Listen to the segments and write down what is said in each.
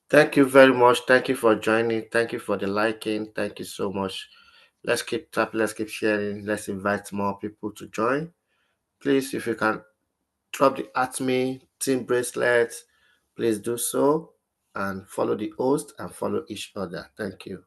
Thank you very much. Thank you for joining. Thank you for the liking. Thank you so much. Let's keep tapping. Let's keep sharing. Let's invite more people to join. Please, if you can drop the at me team bracelet, please do so and follow the host and follow each other. Thank you.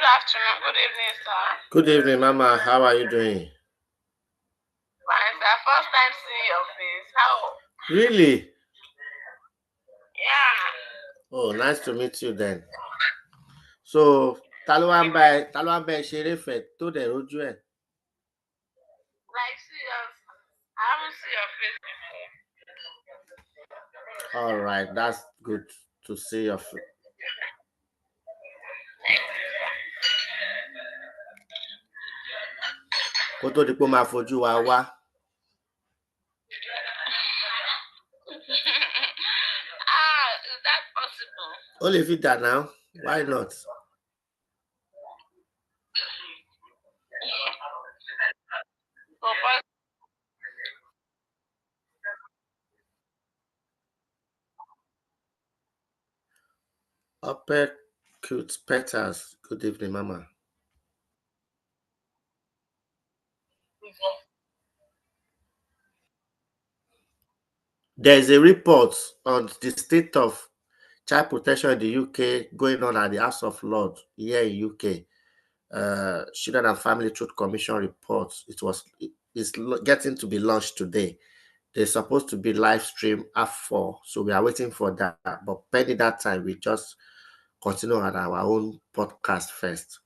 afternoon, good evening, sir. Good evening, Mama. How are you doing? Fine, sir. First time seeing your face. How? Really? Yeah. Oh, nice to meet you then. So, ta ló wá ń bá ẹ ṣeré fẹ̀ tó dẹ̀ rójú ẹ̀? Like, serious. I haven't seen your face before. All right, that's good to see your kó tó di pé ó máa fojú wa wá. Is that possible? Ó lè fi dà náà. Why not? For first, Upper cute petals. Good evening, Mama. There's a report on the state of child protection in the UK going on at the House of Lords here in UK. Children and Family Truth Commission report. It's getting to be launched today. They're supposed to be live stream at 4, so we are waiting for that. But pending that time, we just continue at our own podcast first.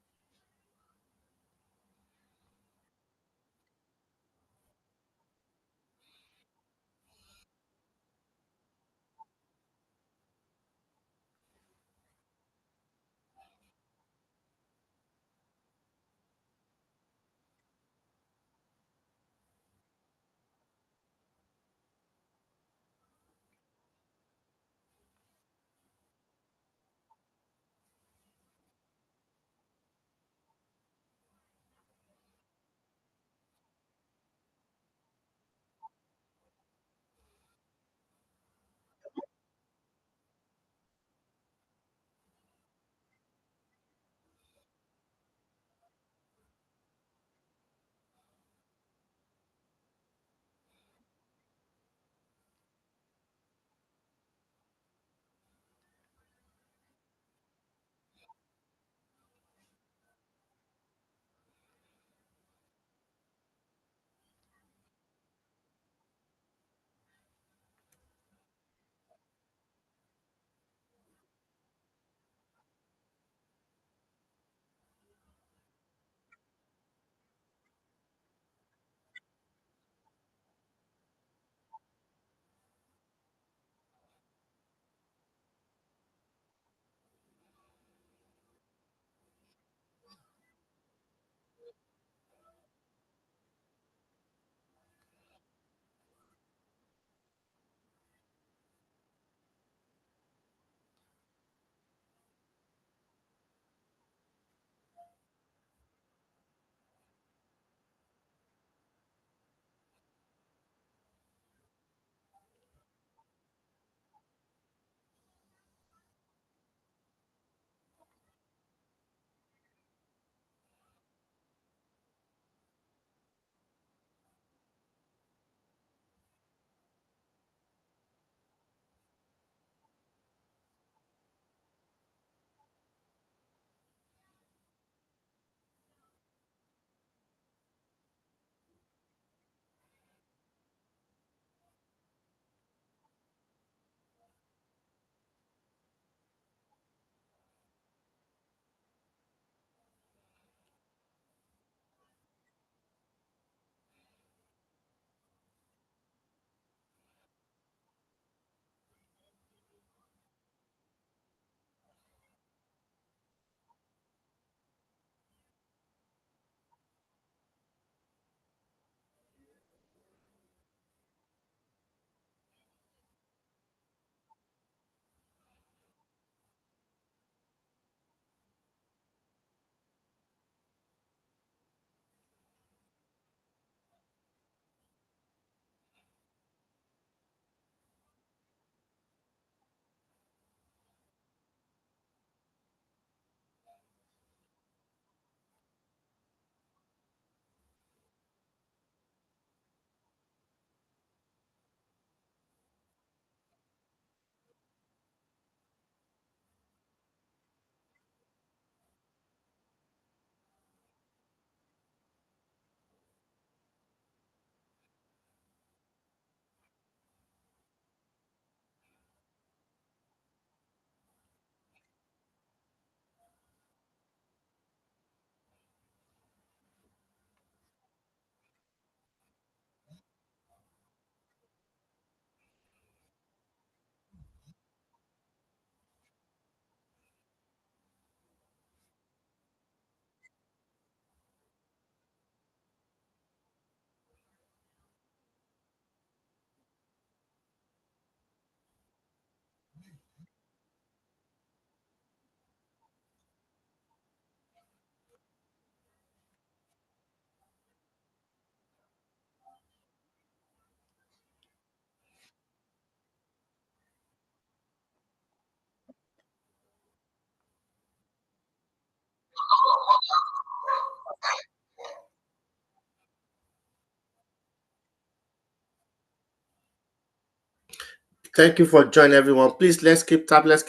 Thank you for joining, everyone. Please let's keep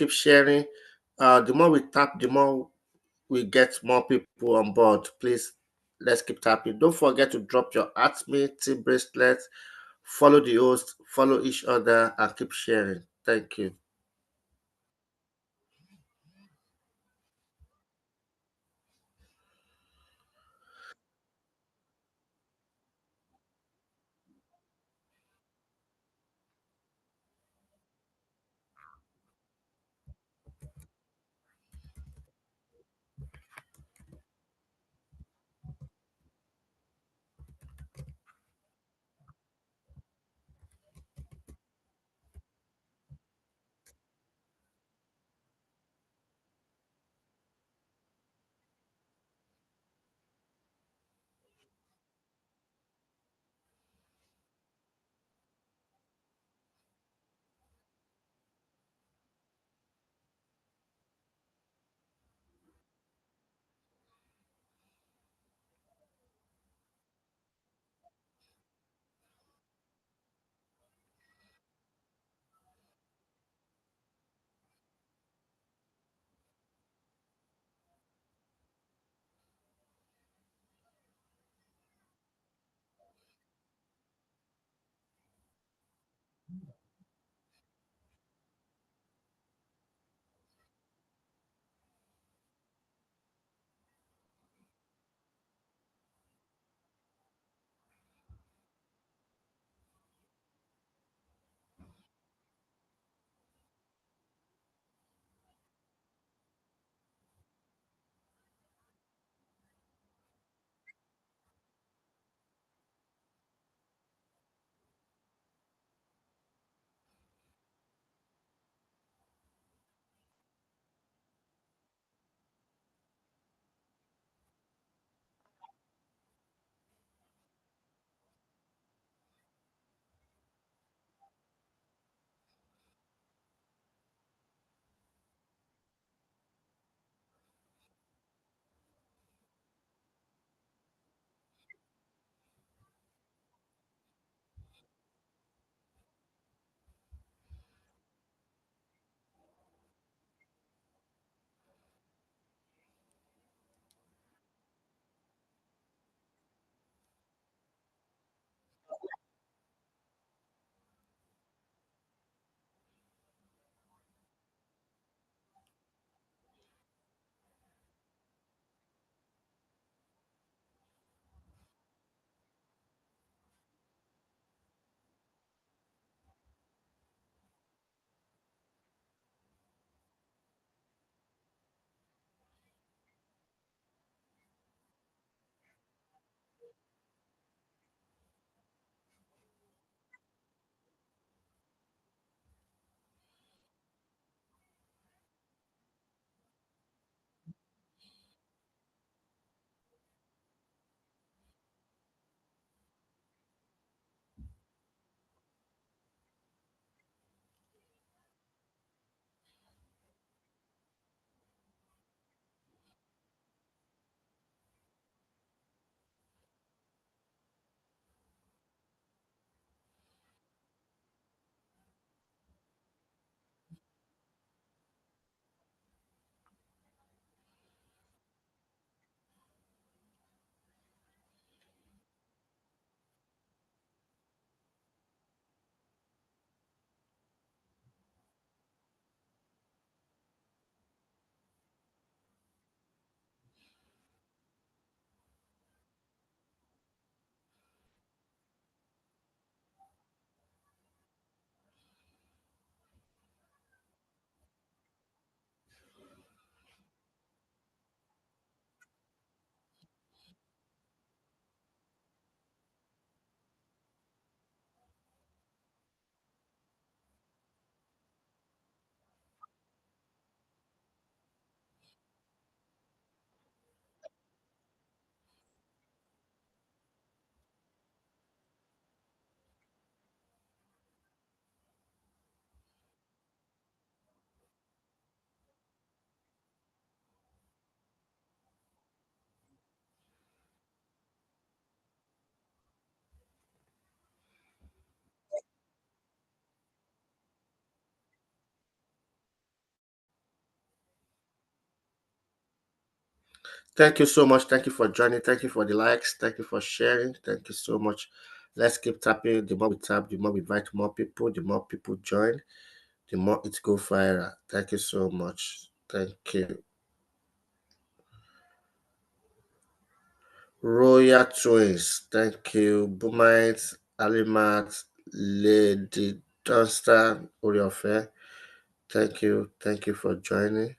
sharing. The more we tap, the more we get more people on board. Please, let's keep tapping. Don't forget to drop your at me team bracelet. Follow the host, follow each other, and keep sharing. Thank you. Thank you so much. Thank you for joining. Thank you for the likes. Thank you for sharing. Thank you so much. Let's keep tapping. The more we tap, the more we invite more people. The more people join, the more it go viral. Thank you so much. Thank you. Royal Twins. Thank you. Boomite, Alimat, Lady Dunstan, Oriofe. Thank you. Thank you for joining.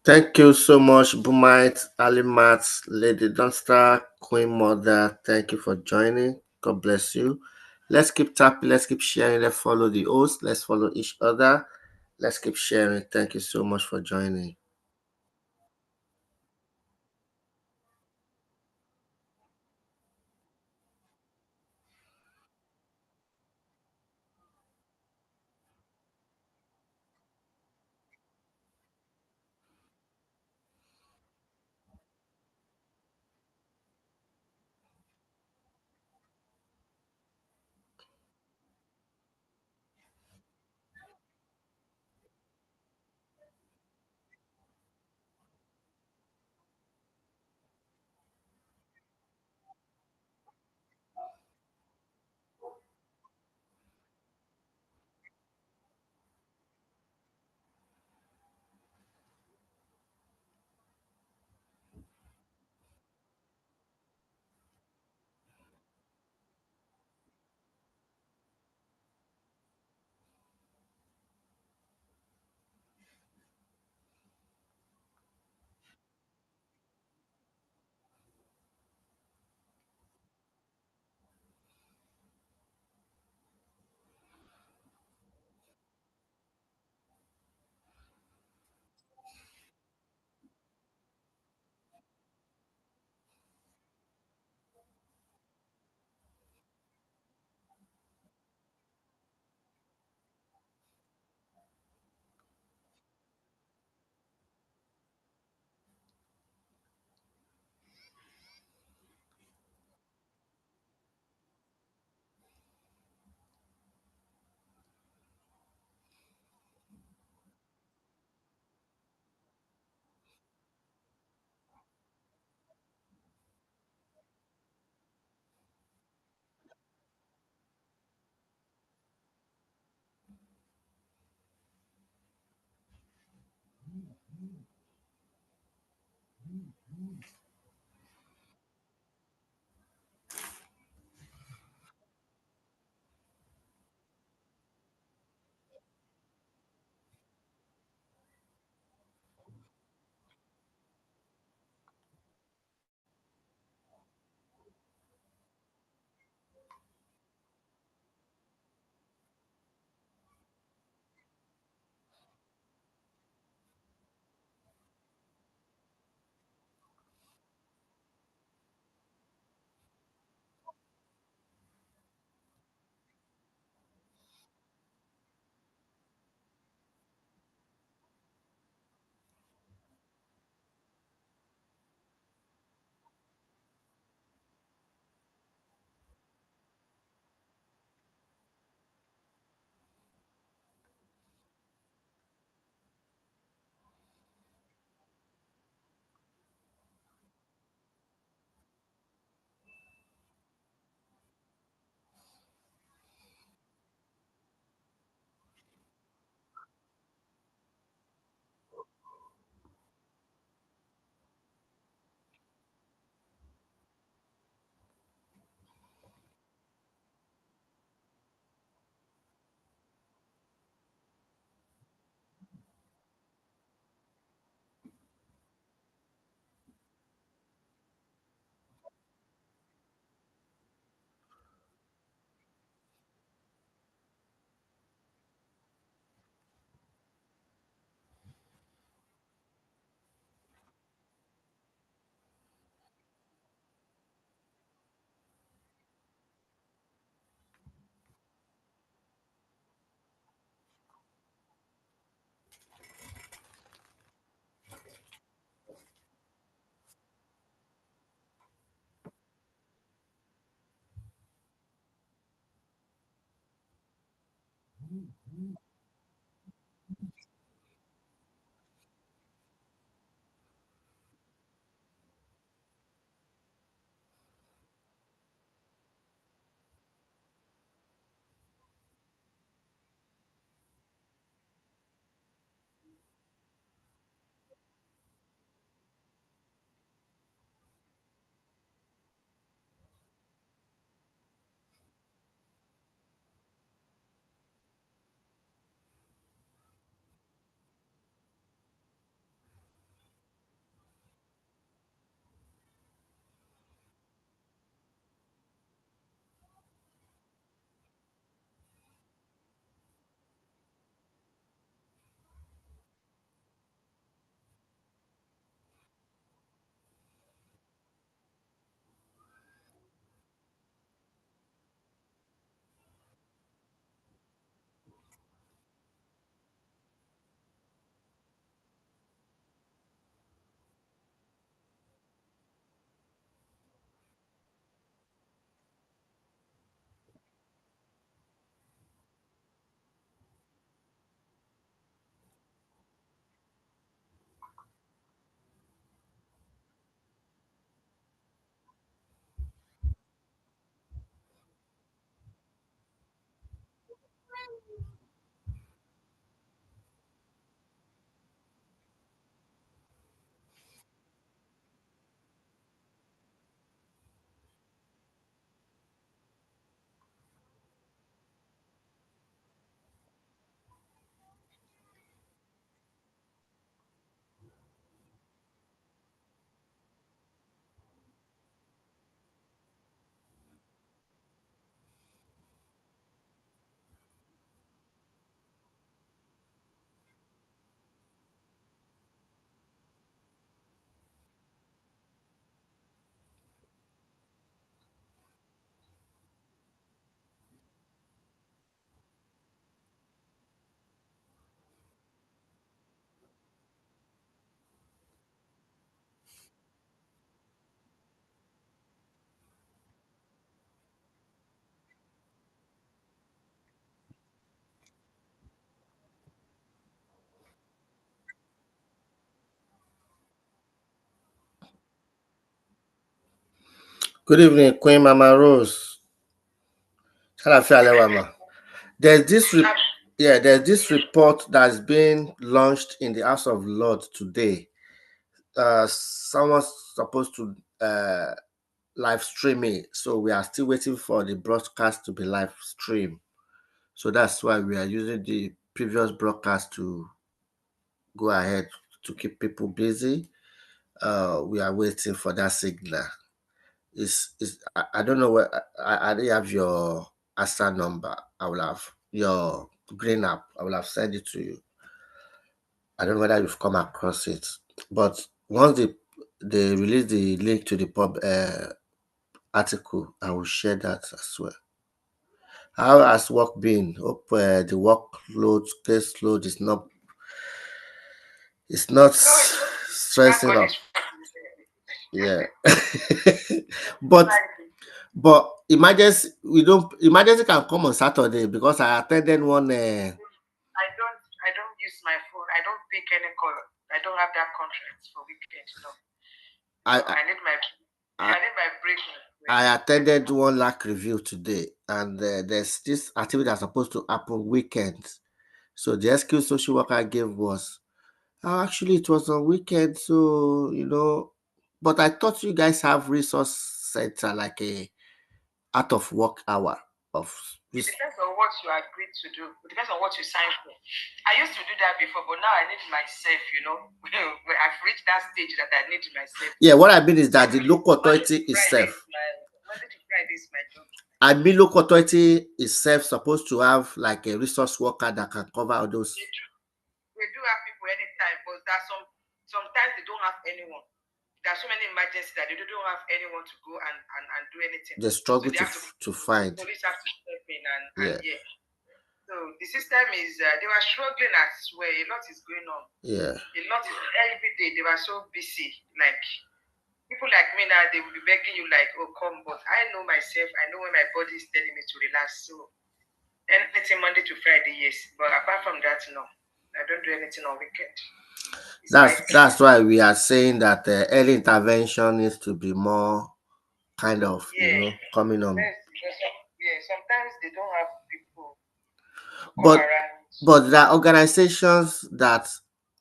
Thank you so much, Bumite, Alimat, Lady Dunstar, Queen Mother. Thank you for joining. God bless you. Let's keep tapping, let's keep sharing, let's follow the host, let's follow each other. Let's keep sharing. Thank you so much for joining. Good evening, Queen Mama Rose. Ṣàlàáfíà lẹ wà mà? There's this there's this report that's been launched in the House of Lords today. Someone's supposed to live stream it, so we are still waiting for the broadcast to be live streamed. So that's why we are using the previous broadcast to go ahead to keep people busy. We are waiting for that signal. I don't know where I didn't have your Astra number. I will have your green app. I will have sent it to you. I don't know whether you've come across it, but once they release the link to the pub article, I will share that as well. How has work been? Hope the workload, caseload is not stressing up. Yeah, but emergency can come on Saturday because I attended one. I don't use my phone. I don't pick any call. I don't have that contract for weekend. No. I need my break. I attended one LAC review today, and there's this activity that's supposed to happen weekends. So the excuse social worker gave was, oh, actually it was on weekend, so But I thought you guys have resource center like a out of work hour of. It depends on what you agreed to do. It depends on what you signed for. I used to do that before, but now I need myself, I've reached that stage that I need myself. Yeah, what I mean is that the local authority itself. Monday to Friday is my job. I mean, local authority itself supposed to have like a resource worker that can cover all those. We do have people anytime, but there's sometimes they don't have anyone. There are so many emergencies that they don't have anyone to go and do anything. They struggle to find. Police have to step in and yeah. So the system is they were struggling as well. A lot is going on. Yeah. A lot is every day. They were so busy. Like people like me now, they will be begging you like, oh come, but I know myself. I know when my body is telling me to relax. So anything Monday to Friday, yes. But apart from that, no. I don't do anything on weekend. That's why we are saying that early intervention needs to be more kind of coming on. Yeah, sometimes they don't have people but there are organizations that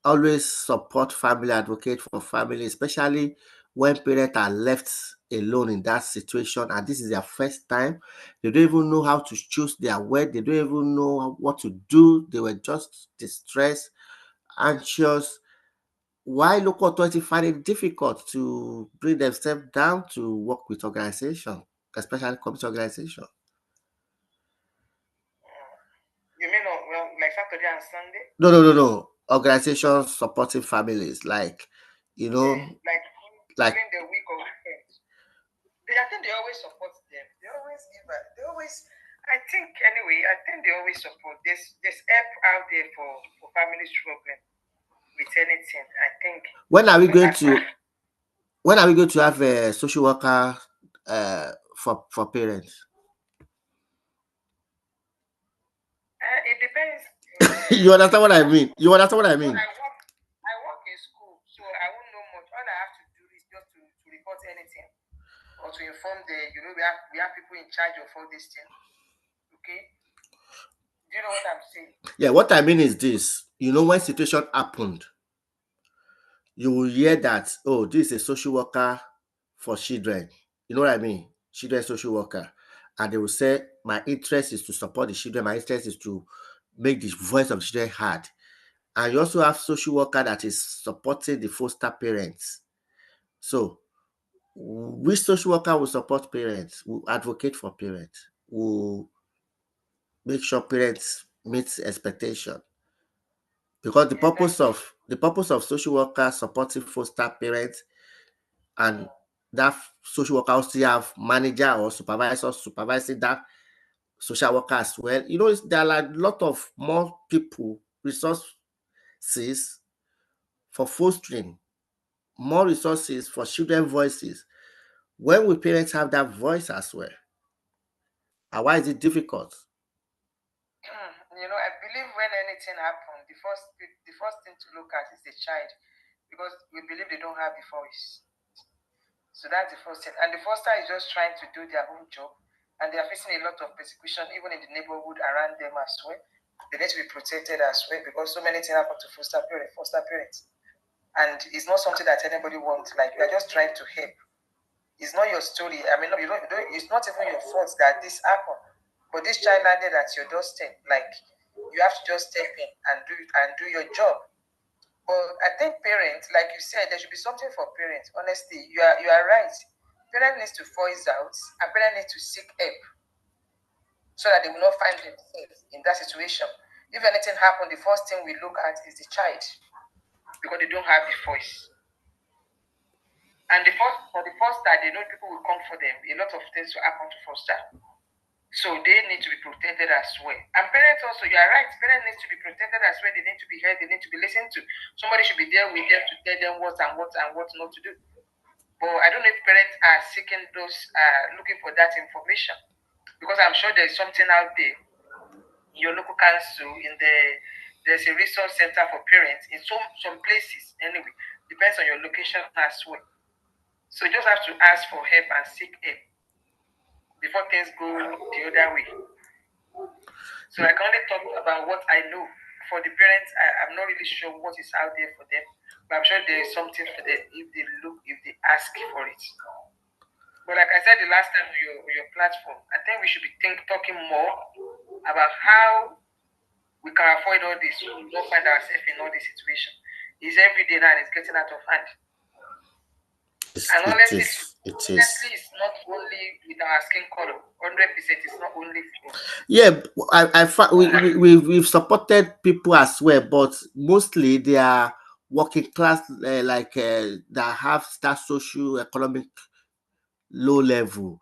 always support family, advocate for family, especially when parents are left alone in that situation and this is their first time. They don't even know how to choose their word. They don't even know what to do. They were just distressed, anxious. Why local authority find it difficult to bring themselves down to work with organization, especially community organization? You mean like Saturday and Sunday? No. Organizations supporting families, like like during the week or weekend. I think they always support them. They always give. They always. I think they always support. There's help out there for family struggling with anything. I think. When are we going to have a social worker for parents? It depends. You understand what I mean? You understand what I mean? I work in school, so I won't know much. All I have to do is just to report anything or to inform we have people in charge of all these things. Okay. Do you know what I'm saying? Yeah, what I mean is this. When situation happened, you will hear that, oh, this is a social worker for children. You know what I mean? Children social worker. And they will say, my interest is to support the children. My interest is to make the voice of the children heard. And you also have social worker that is supporting the foster parents. So, which social worker will support parents, will advocate for parents, will make sure parents meet expectation? Because the purpose of social worker supporting foster parents and that social worker also have manager or supervisor supervising that social worker as well. There are a lot of more people, resources for fostering, more resources for children voices. When will parents have that voice as well? And why is it difficult? I believe when anything happens, the first thing to look at is the child, because we believe they don't have a voice. So that's the first thing. And the foster is just trying to do their own job, and they are facing a lot of persecution even in the neighborhood around them as well. They need to be protected as well because so many things happen to foster parents. And it's not something that anybody wants. Like, you're just trying to help. It's not your story. I mean, it's not even your fault that this happened. But this child landed at your doorstep. Like, you have to just step in and do your job. But I think parents, like you said, there should be something for parents. Honestly, you are right. Parents need to voice out, and parents need to seek help so that they will not find themselves in that situation. If anything happens, the first thing we look at is the child because they don't have the voice. And for the foster, they know people will come for them. A lot of things will happen to foster. So they need to be protected as well. And parents also, you are right, parents need to be protected as well. They need to be heard, they need to be listened to. Somebody should be there with them to tell them what and what not to do. But I don't know if parents are seeking those, looking for that information. Because I'm sure there's something out there in your local council, there's a resource center for parents in some places anyway. Depends on your location as well. So you just have to ask for help and seek help before things go the other way. So I can only talk about what I know. For the parents, I'm not really sure what is out there for them, but I'm sure there is something for them if they ask for it. But like I said the last time on your platform, I think we should be talking more about how we can avoid all this. So we don't find ourselves in all this situation. It's every day now and it's getting out of hand. And honestly, it's not only with our skin color. 100%, it's not only. Yeah, we've supported people as well, but mostly they are working class, that have that social economic low level.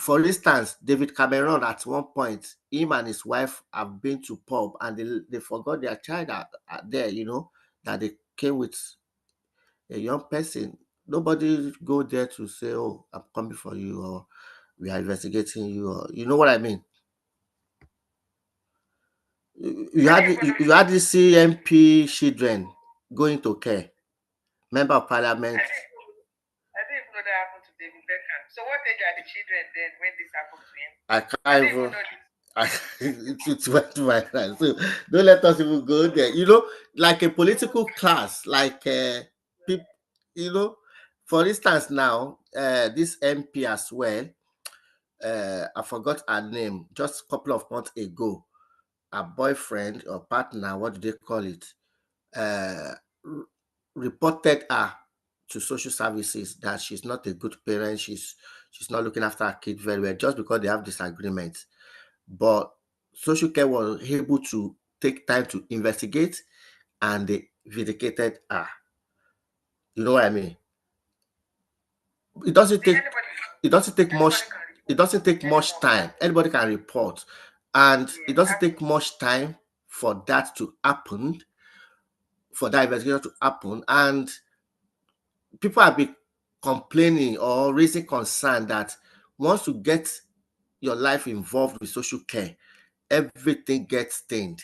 For instance, David Cameron, at one point, him and his wife have been to pub and they forgot their child there, that they came with a young person. Nobody go there to say, oh, I'm coming for you, or we are investigating you, or you know what I mean. You had the CMP children going to care, member of parliament. I didn't even know that happened to David Beckham. So what age are the children then when this happened to him? I can't even. It went to my mind. So don't let us even go there. Like a political class, like people, for instance, now this MP as well. I forgot her name just a couple of months ago. Her boyfriend or partner, what do they call it? Reported her to social services that she's not a good parent. She's not looking after her kid very well, just because they have disagreements. But social care was able to take time to investigate, and they vindicated her. You know what I mean? It doesn't take much time. Anybody can report, and it doesn't take much time for that to happen, for that investigation to happen. And people have been complaining or raising concern that once you get your life involved with social care, everything gets stained.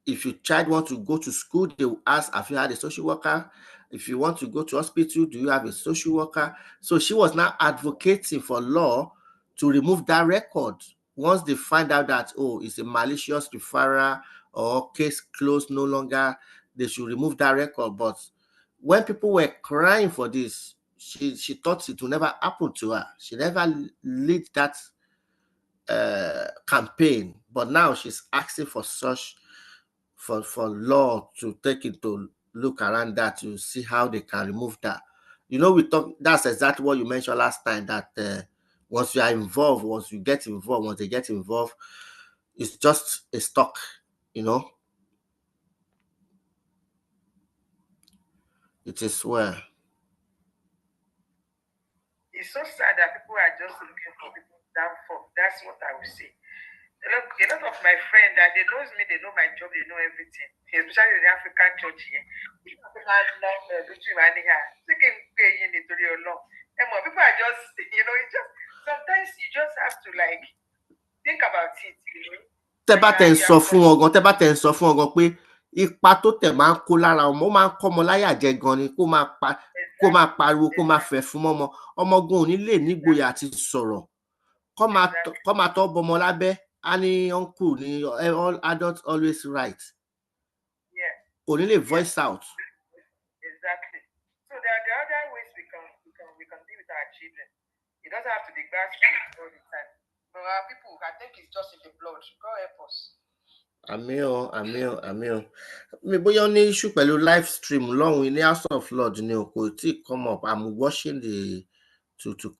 If your child wants to go to school, they will ask, have you had a social worker? If you want to go to hospital, do you have a social worker? So she was now advocating for law to remove that record. Once they find out that, oh, it's a malicious referral or case closed no longer, they should remove that record. But when people were crying for this, she thought it will never happen to her. She never lead that campaign, but now she's asking for law to take into look around that to see how they can remove that. That's exactly what you mentioned last time, that once you are involved, once they get involved, it's just a stock, It is where. It's so sad that people are just looking for people's downfall. That's what I would say. A lot of my friends that they knows me, they know my job, they know everything. Especially in the African church here. People are just, sometimes you just have to think about it, Tẹ́ bá tẹ̀ ń sọ fún wọn gan pé ipa tó tẹ̀ máa ń kó lára ọmọ, ó máa ń kọ́ ọmọ láyà jẹ gan ni kó máa pa. kó máa pariwo kó máa Exactly. fẹ̀ fún mọ́mọ ọmọ gan ò ní lè nígboyà àti sọ̀rọ̀ Exactly. kọ́ máa tọ́ bọmọ lábẹ́ á ní uncle ní all adults always right Yeah. kò ní lè Yeah. voice out. Exactly. So there are other ways we can deal with our children. It doesn't have to be grassroots all the time. But our people, I think it's just in the blood. God help us. Àmì o, àmì o, àmì o. Mi bóyá ó ní issue pẹ̀lú live stream lọ́hùn ní House of Lord ni o kò tí come up. I'm watching the to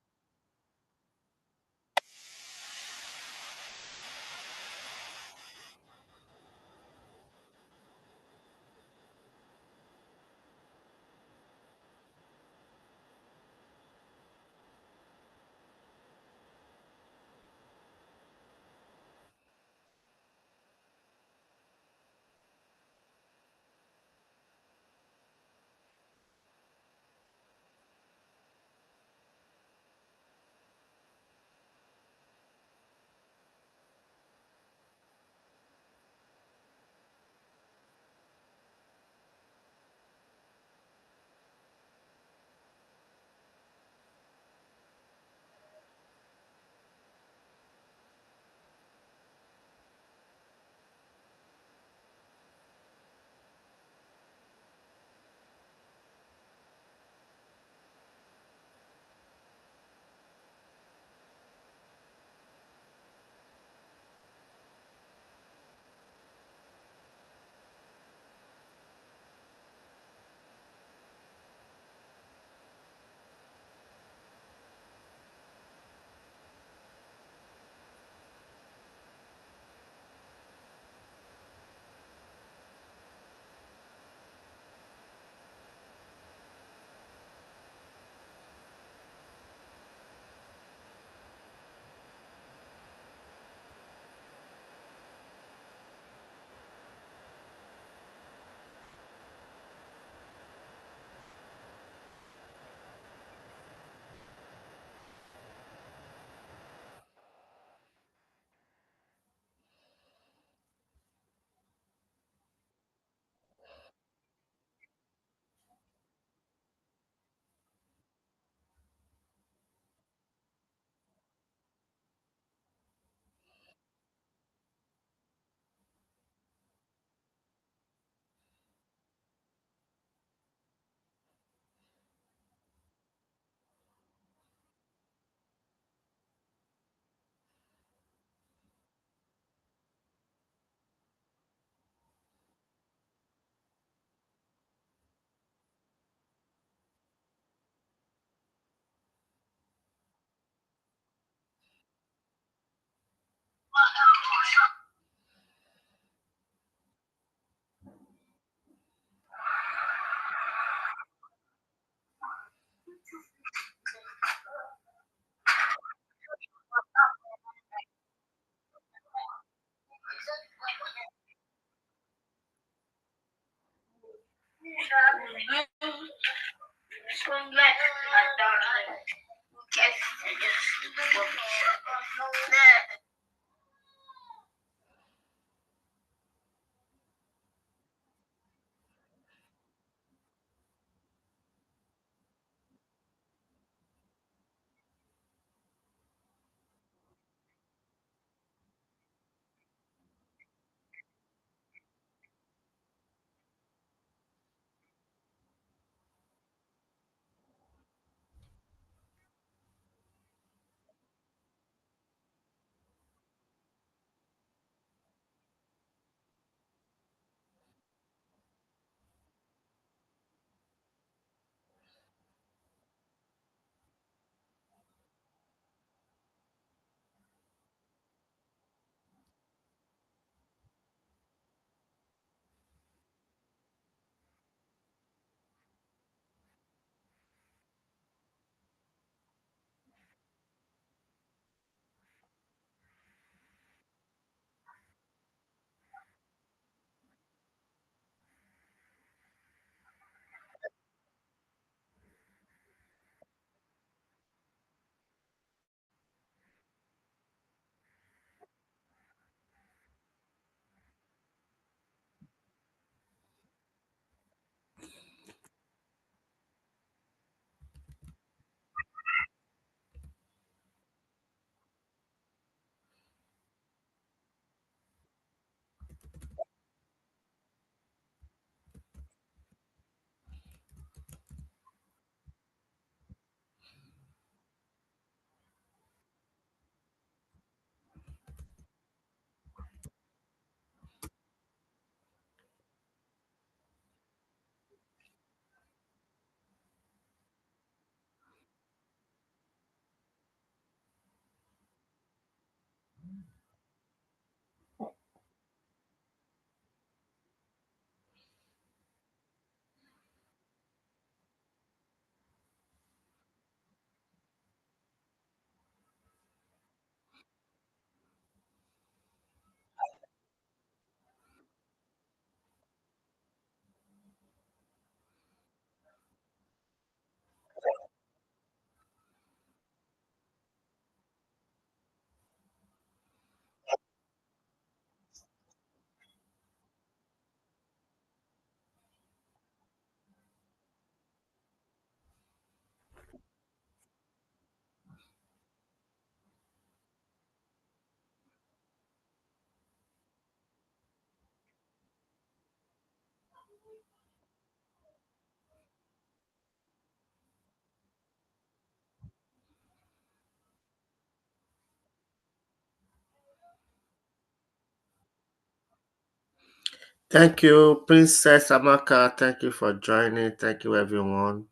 Thank you, Princess Amaka. Thank you for joining. Thank you, everyone.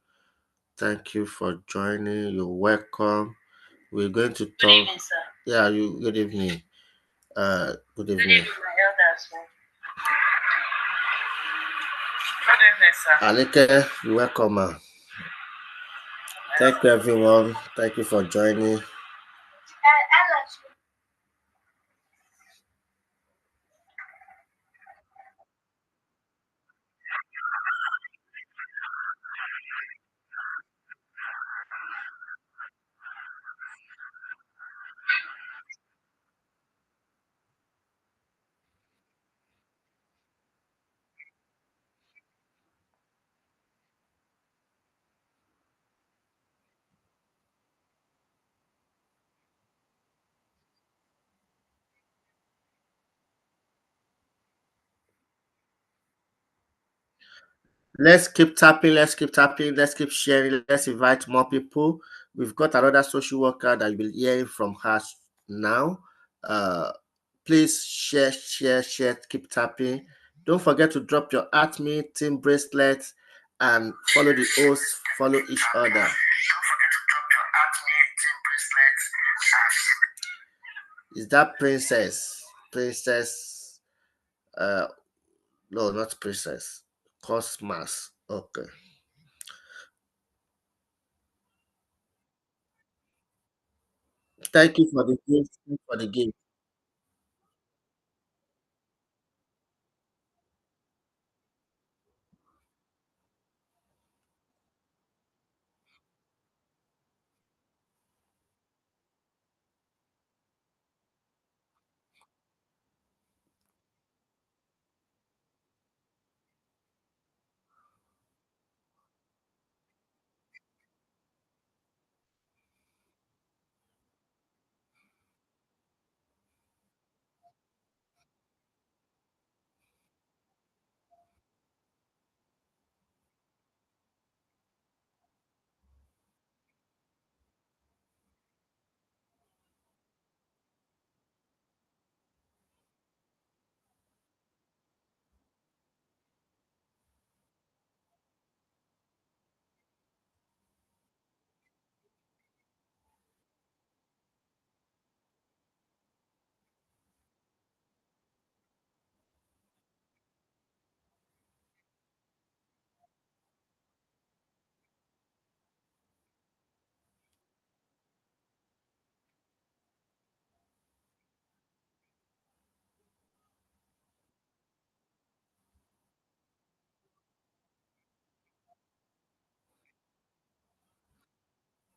Thank you for joining. You're welcome. We're going to talk. Good evening, sir. Yeah, you. Good evening. Good evening. Good evening, my elders. Good evening, sir. Alike, you're welcome, ma. Thank you, everyone. Thank you for joining. Let's keep tapping, let's keep tapping, let's keep sharing, let's invite more people. We've got another social worker that you'll be hearing from her now. Uh, please share, keep tapping. Don't forget to drop your at me, team bracelets, and follow the host, follow each other. Don't forget to drop your at me, team bracelets, and... Is that Princess? Princess, uh, no, not Princess. Cosmas. Okay. Thank you for the gift. Thank you for the gift.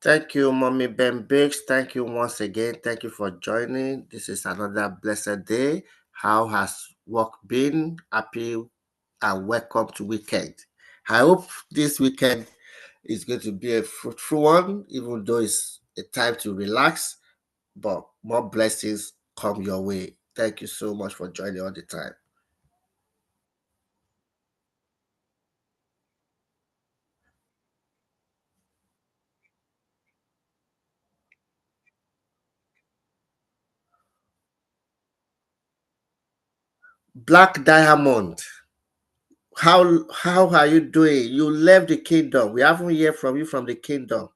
Thank you, Mommy Ben Biggs. Thank you once again. Thank you for joining. This is another blessed day. How has work been? Happy and welcome to weekend. I hope this weekend is going to be a fruitful one, even though it's a time to relax, but more blessings come your way. Thank you so much for joining all the time. Black Diamond, how are you doing? You left the kingdom. We haven't heard from you from the kingdom.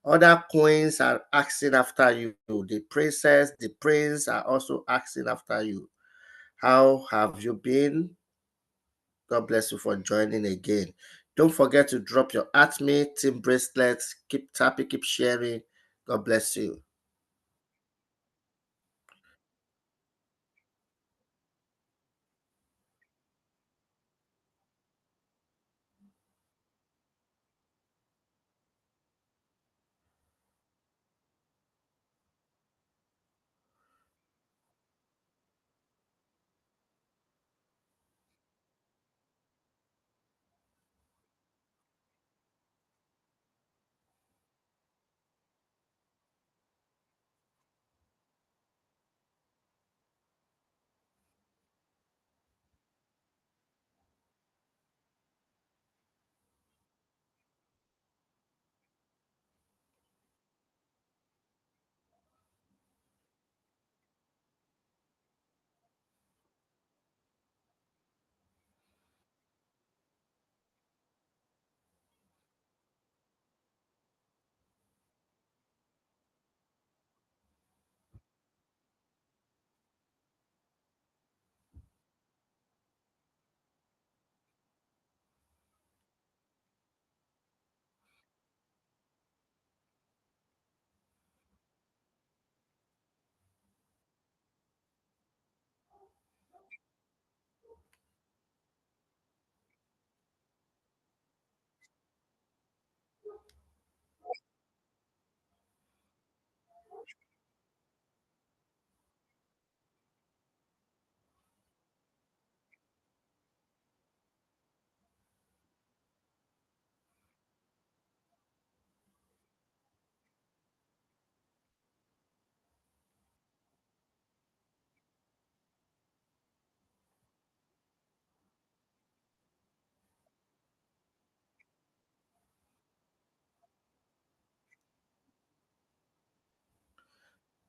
Other queens are asking after you. The princess, the prince are also asking after you. How have you been? God bless you for joining again. Don't forget to drop your at me, team bracelets. Keep tapping, keep sharing. God bless you.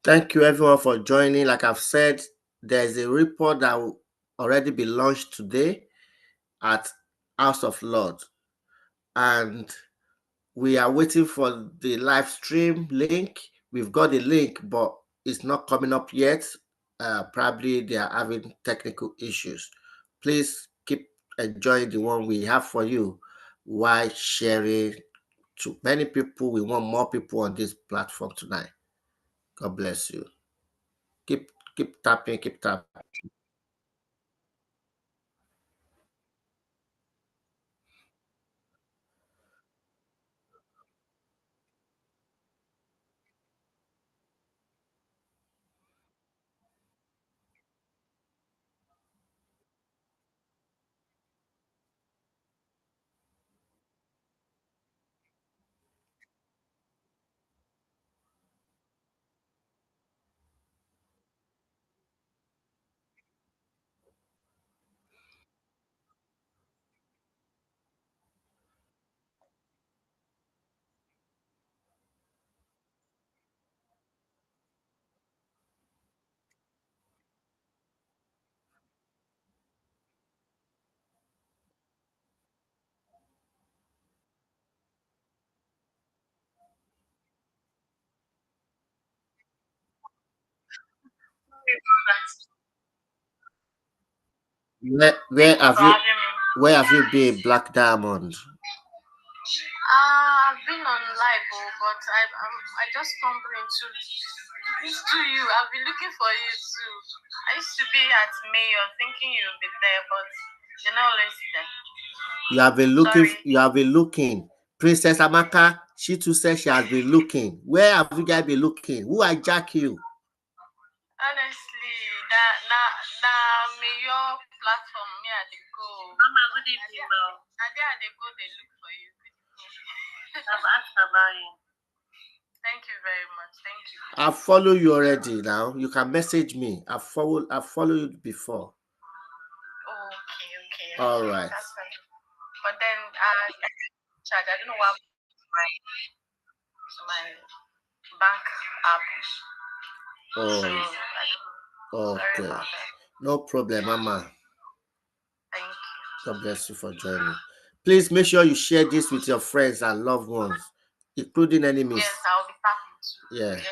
Thank you everyone for joining. Like I've said, there's a report that will already be launched today at House of Lords, and we are waiting for the live stream link. We've got the link, but it's not coming up yet. Probably they are having technical issues. Please keep enjoying the one we have for you while sharing to many people. We want more people on this platform tonight. God bless you. Keep tapping, keep tapping. Where have you been, Black Diamond? I've been on live, but I just stumbled into you. I've been looking for you too. I used to be at Mayor thinking you'd be there, but you're not always there. You have been looking. Princess Amaka, she too said she has been looking. Where have you guys been looking? Who hijack you? Honestly, that Mayor platform, me and they go. Mama, good evening, now. And there they go, they look for you. I've asked about you. Thank you very much. Thank you. I follow you already now. You can message me. I follow you before. Okay. All right. That's fine. But then charge. I don't know what my bank app. Oh, okay. No problem, Mama. Thank you. God bless you for joining. Please make sure you share this with your friends and loved ones, including enemies. Yes, I'll be happy to. Yeah. Yes, I am.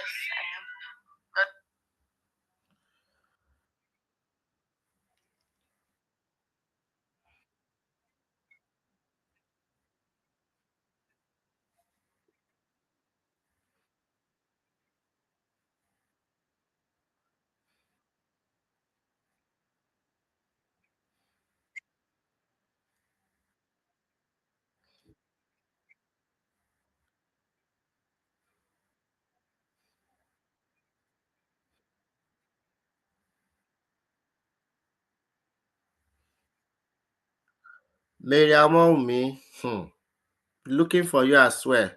Miriam me, looking for you as well.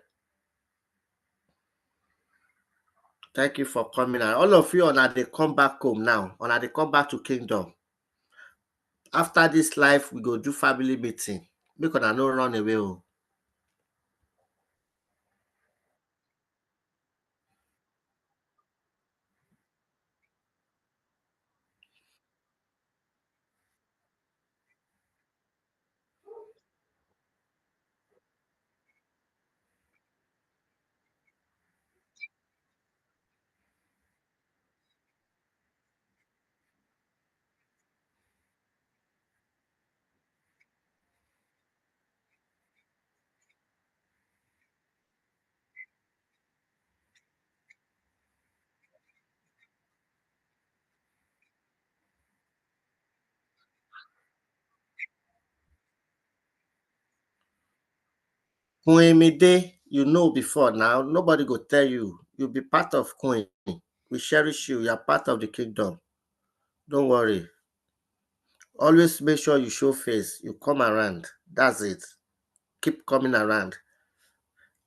Thank you for coming out. All of you on they come back home now. On they come back to kingdom. After this life, we go do family meeting. Make una no run away. Oh. Queen Mide, you know before now. Nobody go tell you. You'll be part of Queen. We cherish you. You're part of the kingdom. Don't worry. Always make sure you show face. You come around. That's it. Keep coming around.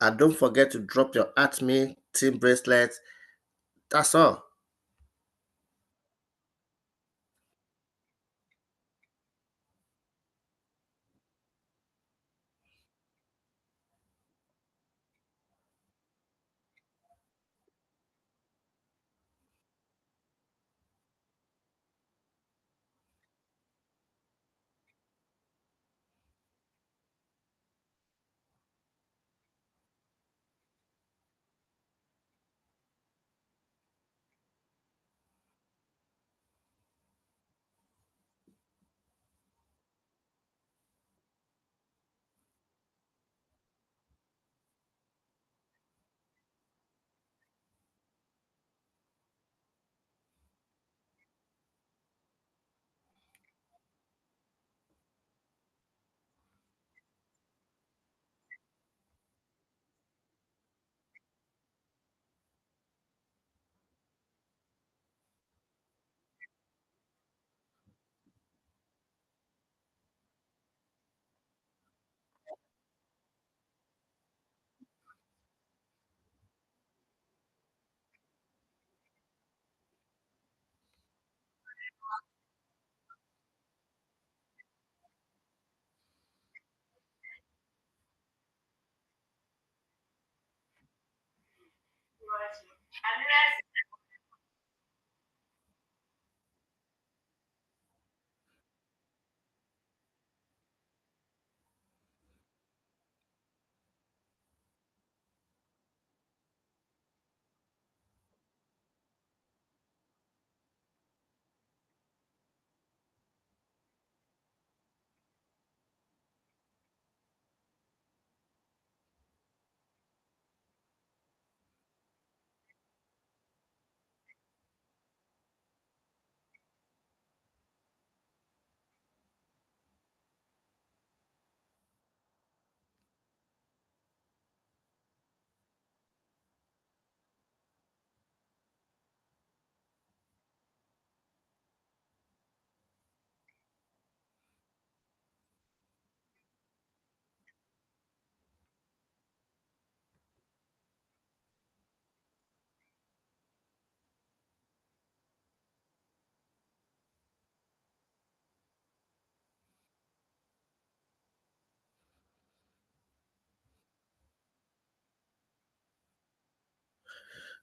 And don't forget to drop your ATME team bracelet. That's all.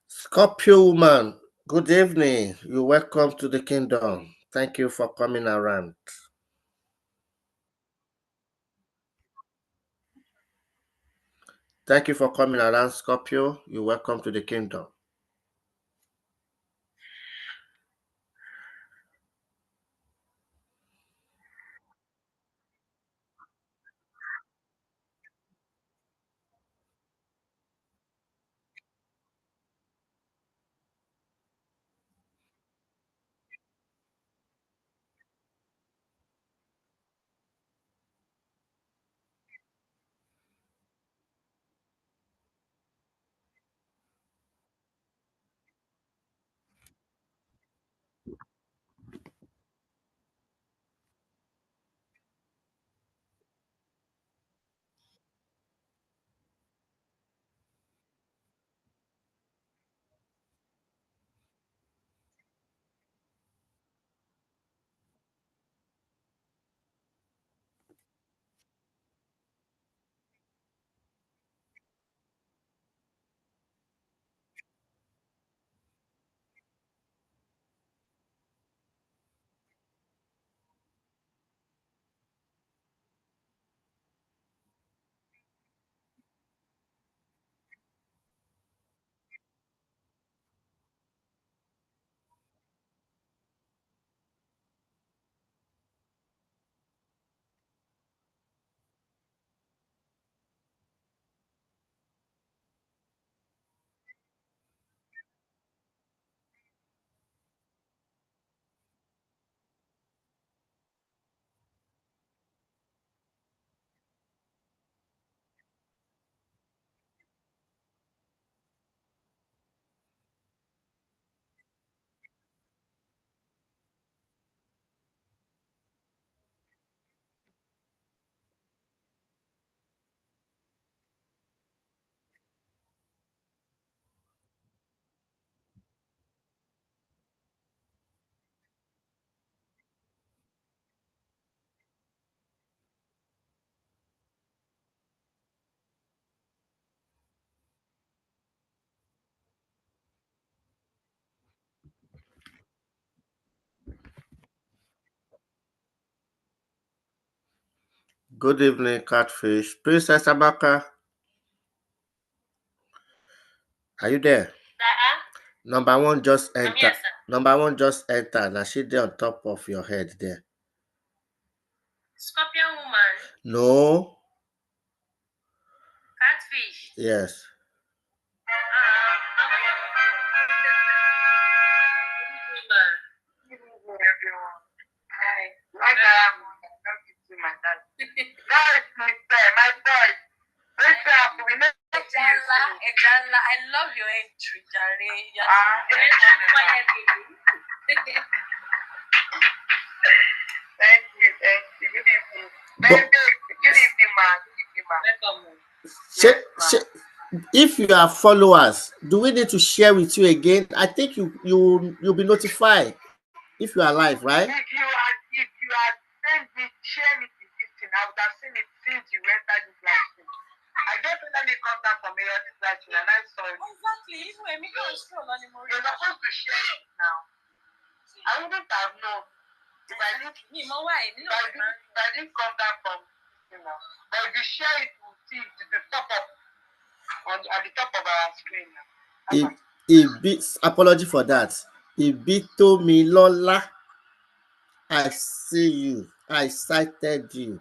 Scorpio woman, good evening. You're welcome to the kingdom. Thank you for coming around. Thank you for coming around, Scorpio. You're welcome to the kingdom. Good evening, Catfish. Princess Amaka, are you there? Number one just enter. Here, number one just enter. Now she there on top of your head there. Scorpion woman. No. Catfish. Yes. Good evening, everyone. Hi. Like that. Love you too, my dad. That is my boy. Ejala, I love your entry, Jare. Thank you. Good evening. Good evening, ma. Welcome. If you are followers, do we need to share with you again? I think you'll be notified If you are alive, right? If you had sent me, share me this thing, I would have seen it since you entered this live stream. I just finally come back from your this live stream and I saw it. Exactly. Even when me can't scroll anymore. You're supposed to share it now. I wouldn't have known if I didn't. If I didn't come back from but if you share it, we'll see it to the top up at the top of our screen now. Apology for that. Ibitomilola, I see you. I cited you.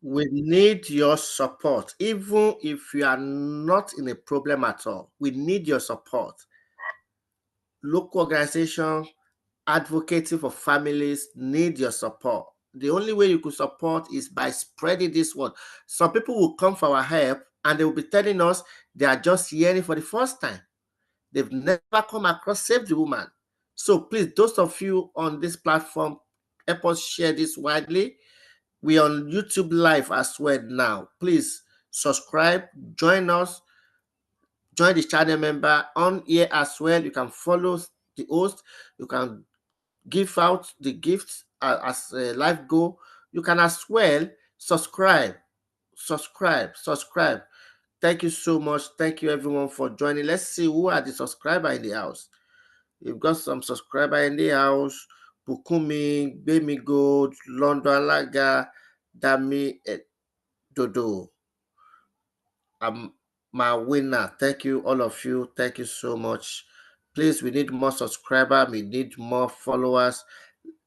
We need your support. Even if you are not in a problem at all, we need your support. Local organization advocating for families need your support. The only way you could support is by spreading this word. Some people will come for our help and they will be telling us they are just hearing for the first time. They've never come across Save the Woman. So please, those of you on this platform, help us share this widely. We are on YouTube Live as well now. Please subscribe, join us, join the channel member on here as well. You can follow the host. You can give out the gifts as life go. you can as well subscribe, subscribe. Thank you so much. Thank you everyone for joining. Let's see who are the subscriber in the house. We've got some subscriber in the house. Bukumi, Bemi Gold, London Alaga, Dami Dodo. I'm my winner. Thank you, all of you. Thank you so much. Please, we need more subscriber. We need more followers.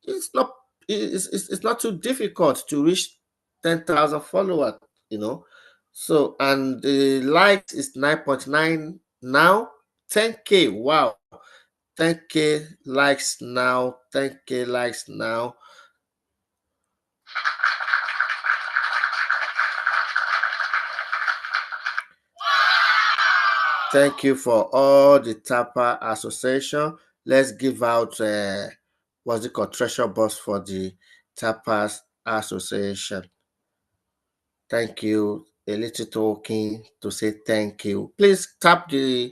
It's not it's not too difficult to reach 10,000 followers. You know, so and the likes is 9.9 now. 10K. Wow. 10K likes now. 10K likes now. Thank you for all the Tapper Association. Let's give out what's it called, treasure box for the Tappers Association. Thank you. A little talking to say thank you. Please tap the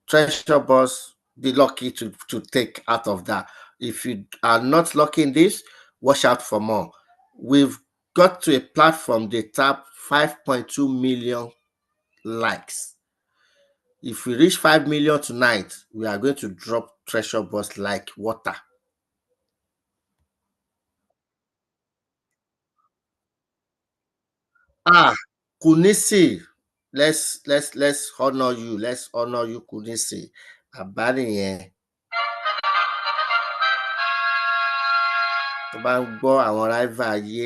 treasure box. Be lucky to take out of that. If you are not lucky in this, watch out for more. We've got to a platform they tap 5.2 million likes. If we reach 5 million tonight, we are going to drop treasure box like water. Ah, Kunisi, let's honor you. Let's honor you, Kunisi. Àbá nìyẹn. Tó bá ń gbọ́ àwọn rival ayé.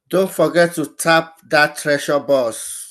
Don't forget to tap that treasure box.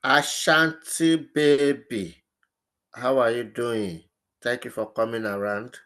Ashanti baby, how are you doing? Thank you for coming around.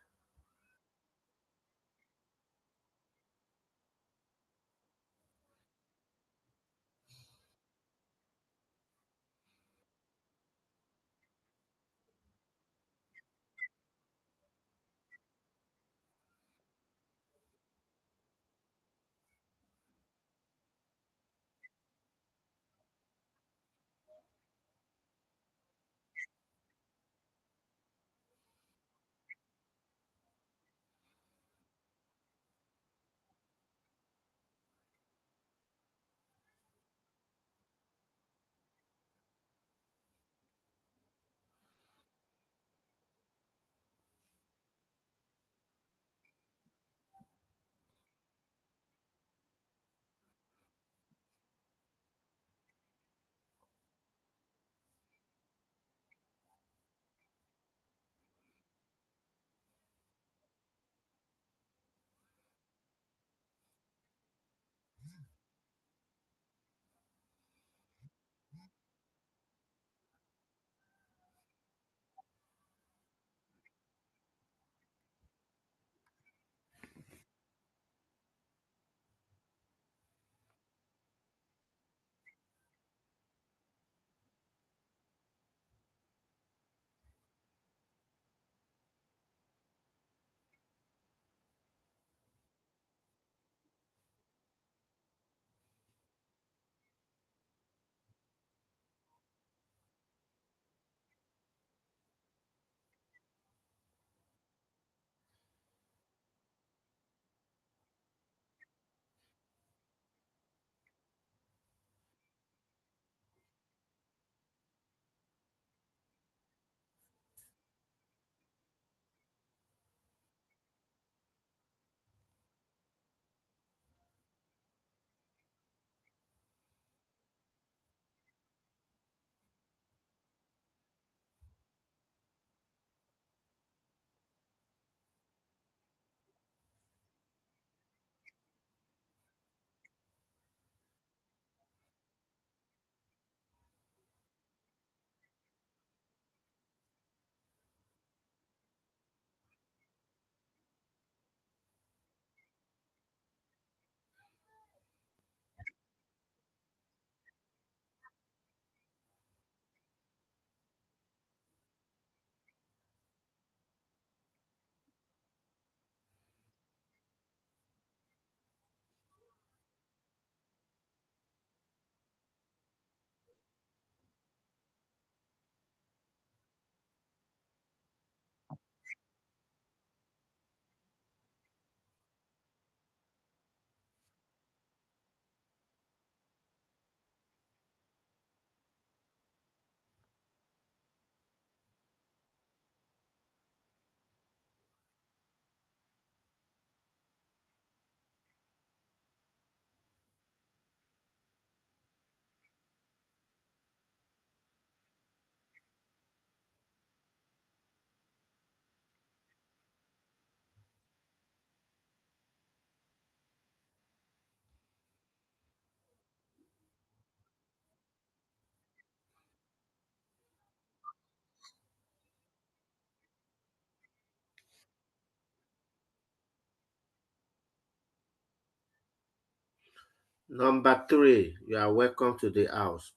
Number three, you are welcome to the house.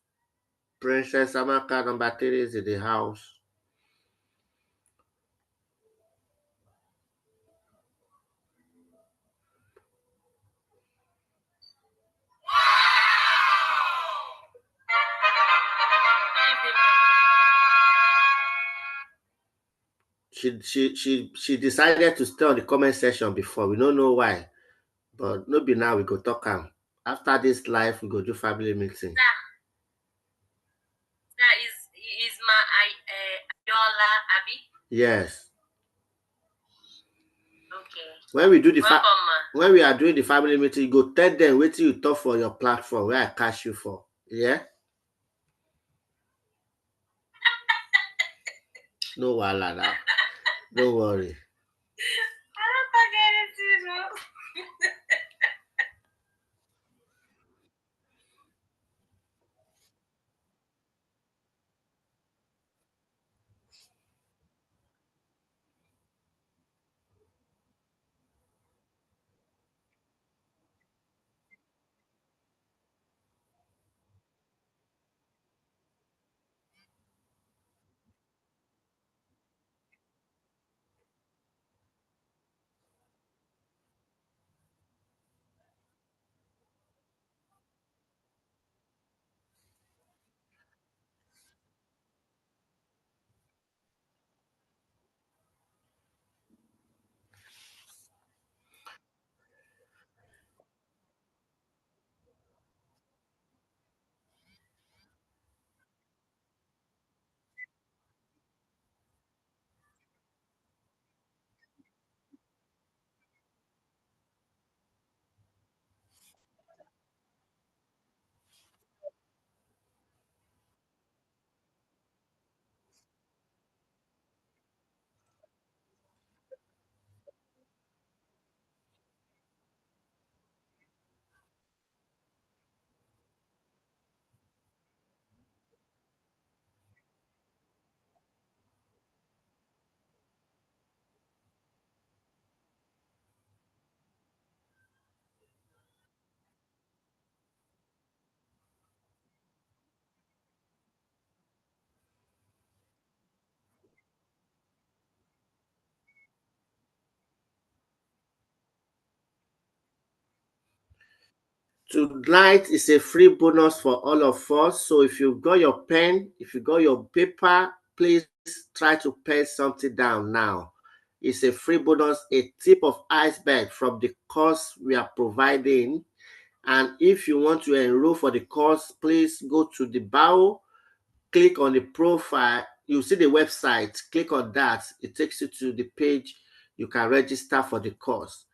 Princess Amaka, number three is in the house. She decided to stay on the comment section before. We don't know why. But no be now we go talk am. After this live, we go do family meeting. That is my Yola Abi? Yes. Okay. When we do the when we are doing the family meeting, you go tell them what you talk for your platform where I cash you for. Yeah? No wahala now. Don't worry. I don't forget it, you know. Tonight is a free bonus for all of us. So if you've got your pen, if you got your paper, please try to pen something down now. It's a free bonus, a tip of iceberg from the course we are providing. And if you want to enroll for the course, please go to the bio, click on the profile. You see the website, click on that. It takes you to the page you can register for the course.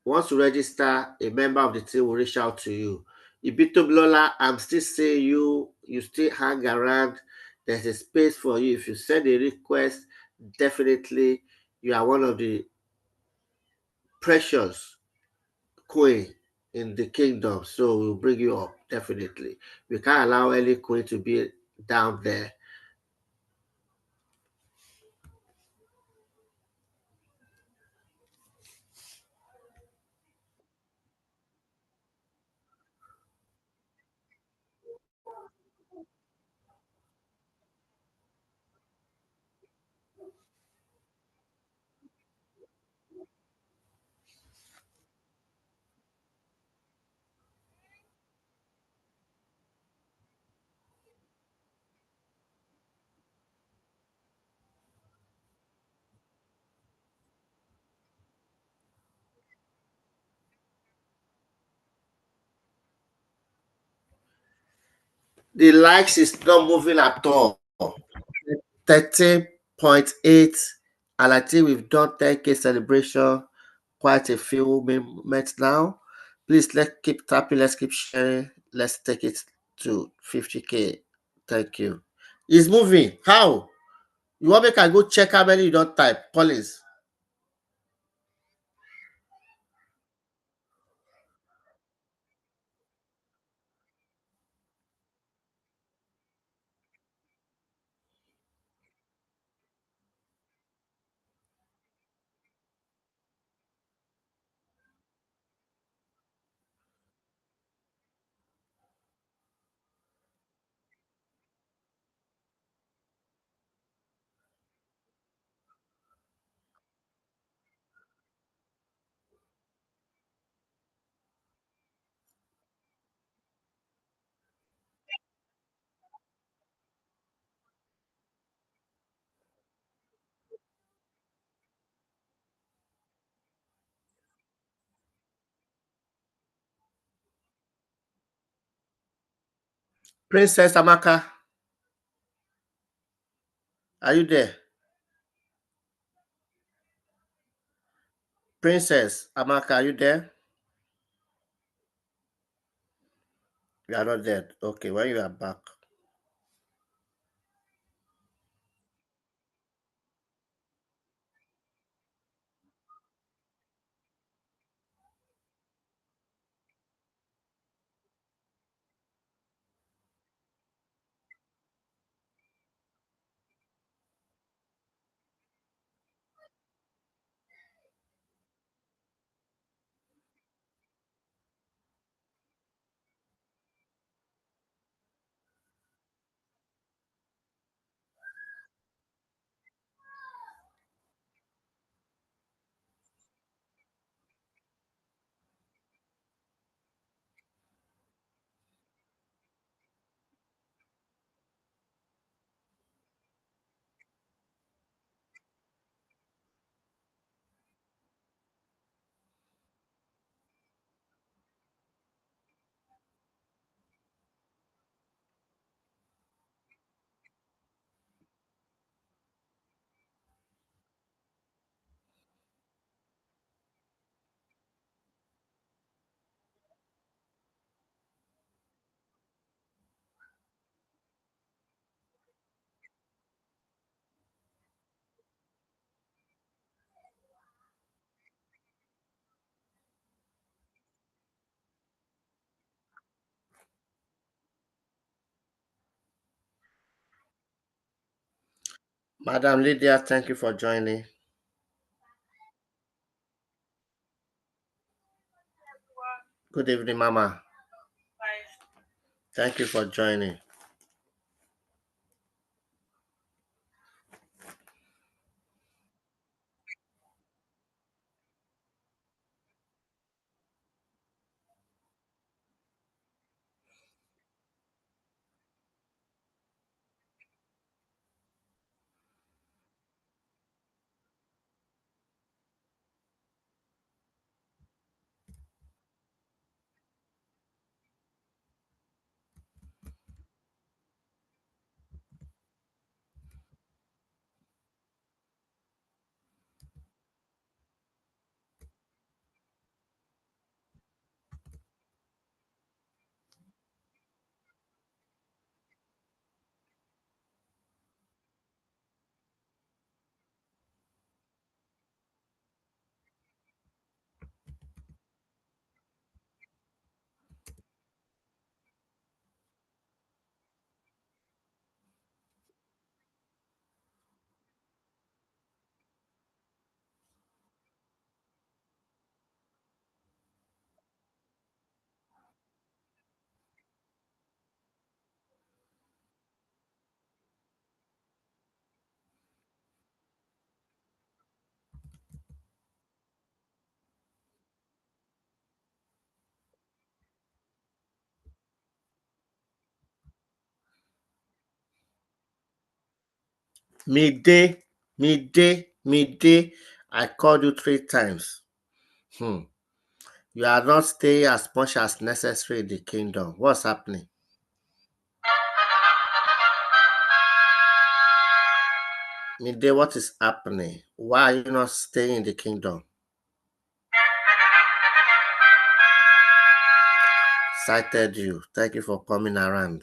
Once you register, a member of the team will reach out to you. Ibitoblola, I'm still saying you still hang around. There's a space for you. If you send a request, definitely you are one of the precious queen in the kingdom. So we'll bring you up, definitely. We can't allow any queen to be down there. The likes is not moving at all. 13.8, and I think we've done 10K celebration quite a few moments now. Please let's keep tapping, let's keep sharing, let's take it to 50K. Thank you. It's moving. How? You want me to go check how many you don't type? Collins. Princess Amaka, are you there? Princess Amaka, are you there? You are not there. Okay, when you are back. Madam Lydia, thank you for joining. Good evening, Mama. Thank you for joining. Midday, midday. I called you 3 times. Hmm. You are not staying as much as necessary in the kingdom. What's happening? Midday, what is happening? Why are you not staying in the kingdom? Cited you. Thank you for coming around.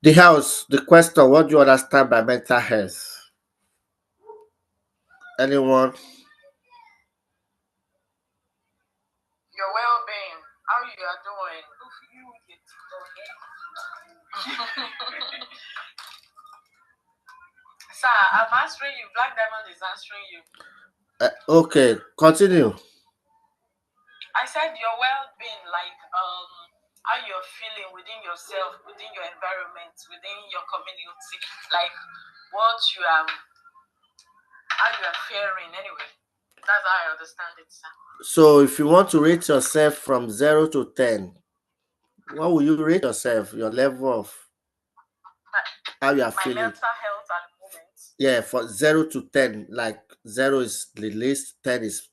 The house, the question, what do you understand by mental health? Anyone? Your well-being, how you are doing. Sir, I'm answering you. Black Diamond is answering you. Okay, continue. I said your well-being, like how you're feeling within yourself, within your environment, within your community, like what you are, how you are faring. Anyway, that's how I understand it, sir. So, if you want to rate yourself from 0 to 10, what will you rate yourself? Your level of how you are My feeling? mental health at the moment. Yeah, for 0 to 10, like 0 is the least, 10 is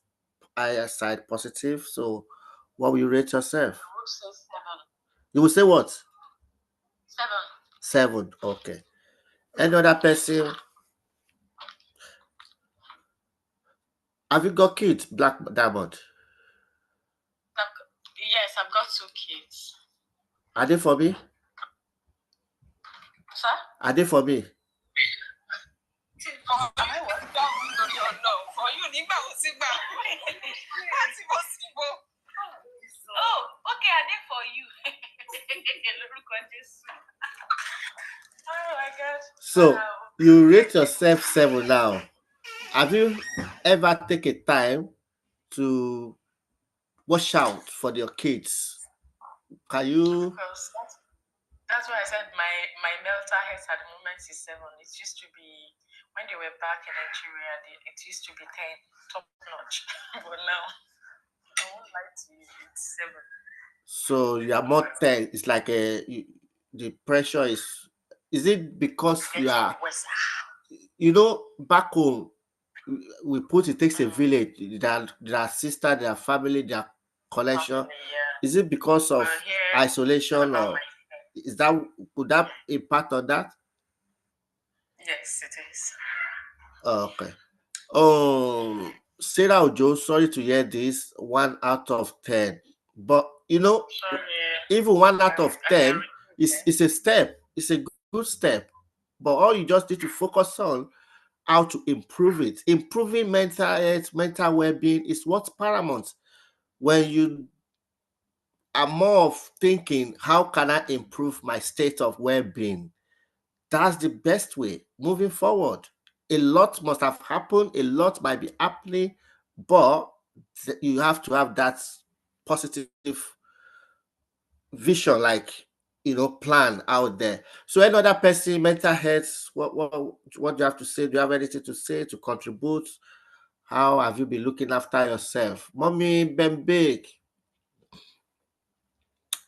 higher side positive. So, what will you rate yourself? I would say 7. You will say what? 7. 7. Okay. Any other person? Have you got kids, Black Diamond? Yes, I've got 2 kids. Are they for me? Sir? Are they for me? Oh, okay, are they for you? Oh my God. So, Wow. you rate yourself 7 now. Have you ever taken time to watch out for your kids? Can you? Because that's why I said my mental health at the moment is 7. It used to be when they were back in Nigeria, it used to be 10, top notch. But now, I won't lie to you, it's 7. So you are more 10. It's like the pressure is. Is it because you are? You know, back home, we put it takes a village. Their sister, their family, their connection. Yeah. Is it because of But here, isolation about or my is that could that impact on that? yes, it is. Okay. Sarah Ojo, sorry to hear this. 1 out of 10. But you know, Sorry. even 1 out of I 10 can is a step. It's a good step. But all you just need to focus on how to improve it. Improving mental health, mental well-being is what's paramount. When you are more of thinking, how can I improve my state of well-being? That's the best way moving forward. A lot must have happened, a lot might be happening, but you have to have that positive vision, like plan out there. So another person, mental health, what do you have to say? Do you have anything to say to contribute? How have you been looking after yourself? Mommy Bembig,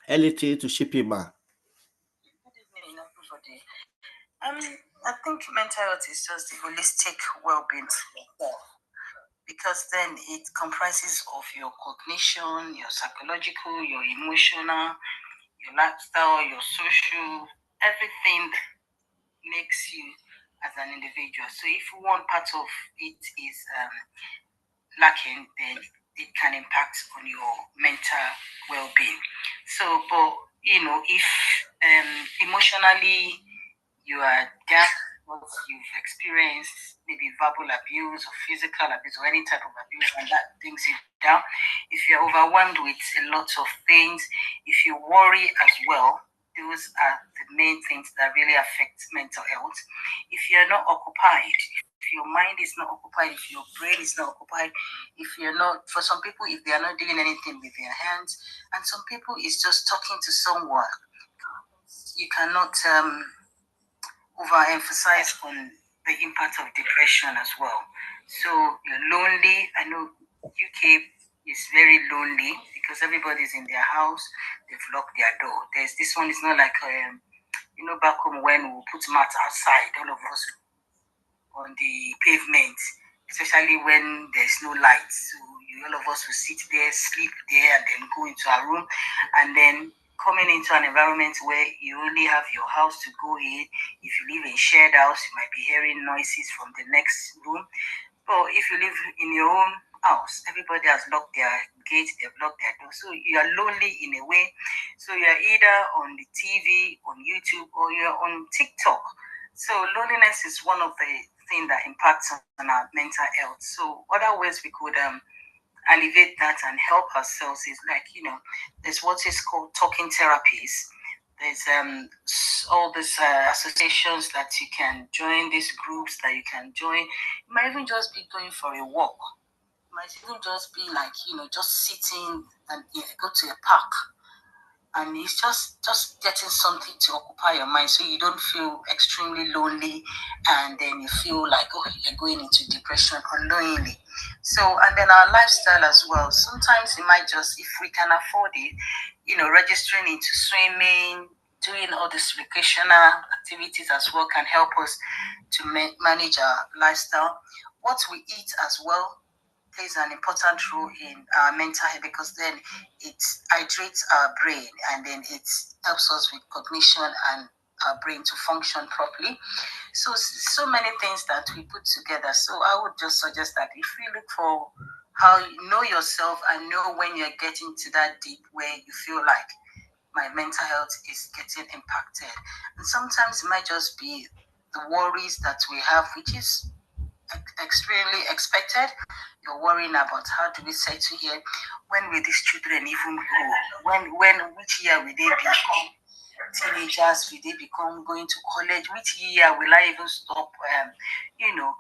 anything to Shipima? Good evening, everybody. I think mental health is just the holistic well-being because then it comprises of your cognition, your psychological, your emotional, your lifestyle, your social, everything makes you as an individual. So if one part of it is lacking, then it can impact on your mental well-being. So, but if emotionally you are down, what you've experienced, maybe verbal abuse or physical abuse or any type of abuse, and that brings you down. If you're overwhelmed with a lot of things, if you worry as well, those are the main things that really affect mental health. If you're not occupied, if your mind is not occupied, if your brain is not occupied, if you're not, for some people, if they are not doing anything with their hands, and some people is just talking to someone, you cannot overemphasize on the impact of depression as well. So you're lonely. I know UK is very lonely because everybody's in their house. They've locked their door. There's this one. It's not like back home when we put mats outside, all of us on the pavement, especially when there's no light. So all of us will sit there, sleep there, and then go into our room, and then coming into an environment where you only have your house to go in. If you live in shared house, you might be hearing noises from the next room. But if you live in your own house. Everybody has locked their gates, they've locked their doors. So you are lonely in a way. So you're either on the TV, on YouTube, or you're on TikTok. So loneliness is one of the things that impacts on our mental health. So other ways we could alleviate that and help ourselves is like, there's what is called talking therapies. There's all these associations that you can join, these groups that you can join. It might even just be going for a walk. It might even just be like, just sitting and go to a park, and it's just getting something to occupy your mind so you don't feel extremely lonely, and then you feel like, oh, you're going into depression unknowingly. So, and then our lifestyle as well, sometimes it might just, if we can afford it, registering into swimming, doing all these recreational activities as well can help us to manage our lifestyle. What we eat as well plays an important role in our mental health, because then it hydrates our brain, and then it helps us with cognition and our brain to function properly. So many things that we put together. So I would just suggest that if you look for how you know yourself and know when you're getting to that deep where you feel like my mental health is getting impacted. And sometimes it might just be the worries that we have, which is extremely expected. You're worrying about how do we settle here, when will these children even grow, when which year will they become teenagers, will they become going to college, which year will I even stop you know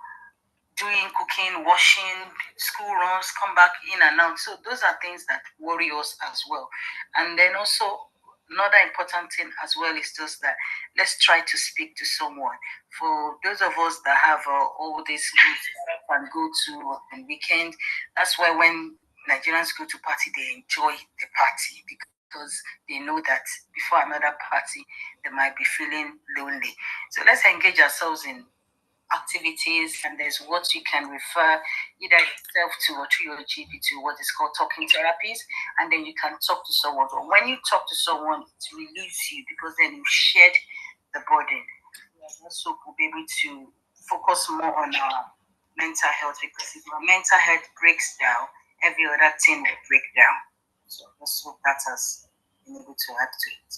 doing cooking, washing, school runs, come back in and out. So those are things that worry us as well. And then also another important thing as well is just that let's try to speak to someone. For those of us that have all these groups that can go to on weekend, that's why when Nigerians go to party, they enjoy the party because they know that before another party, they might be feeling lonely. So let's engage ourselves in activities, and there's what you can refer either yourself to or through your GP to what is called talking therapies, and then you can talk to someone. But when you talk to someone, it relieves you because then you shared the burden. We also will be able to focus more on our mental health, because if our mental health breaks down, every other thing will break down. So let's hope that has been able to add to it.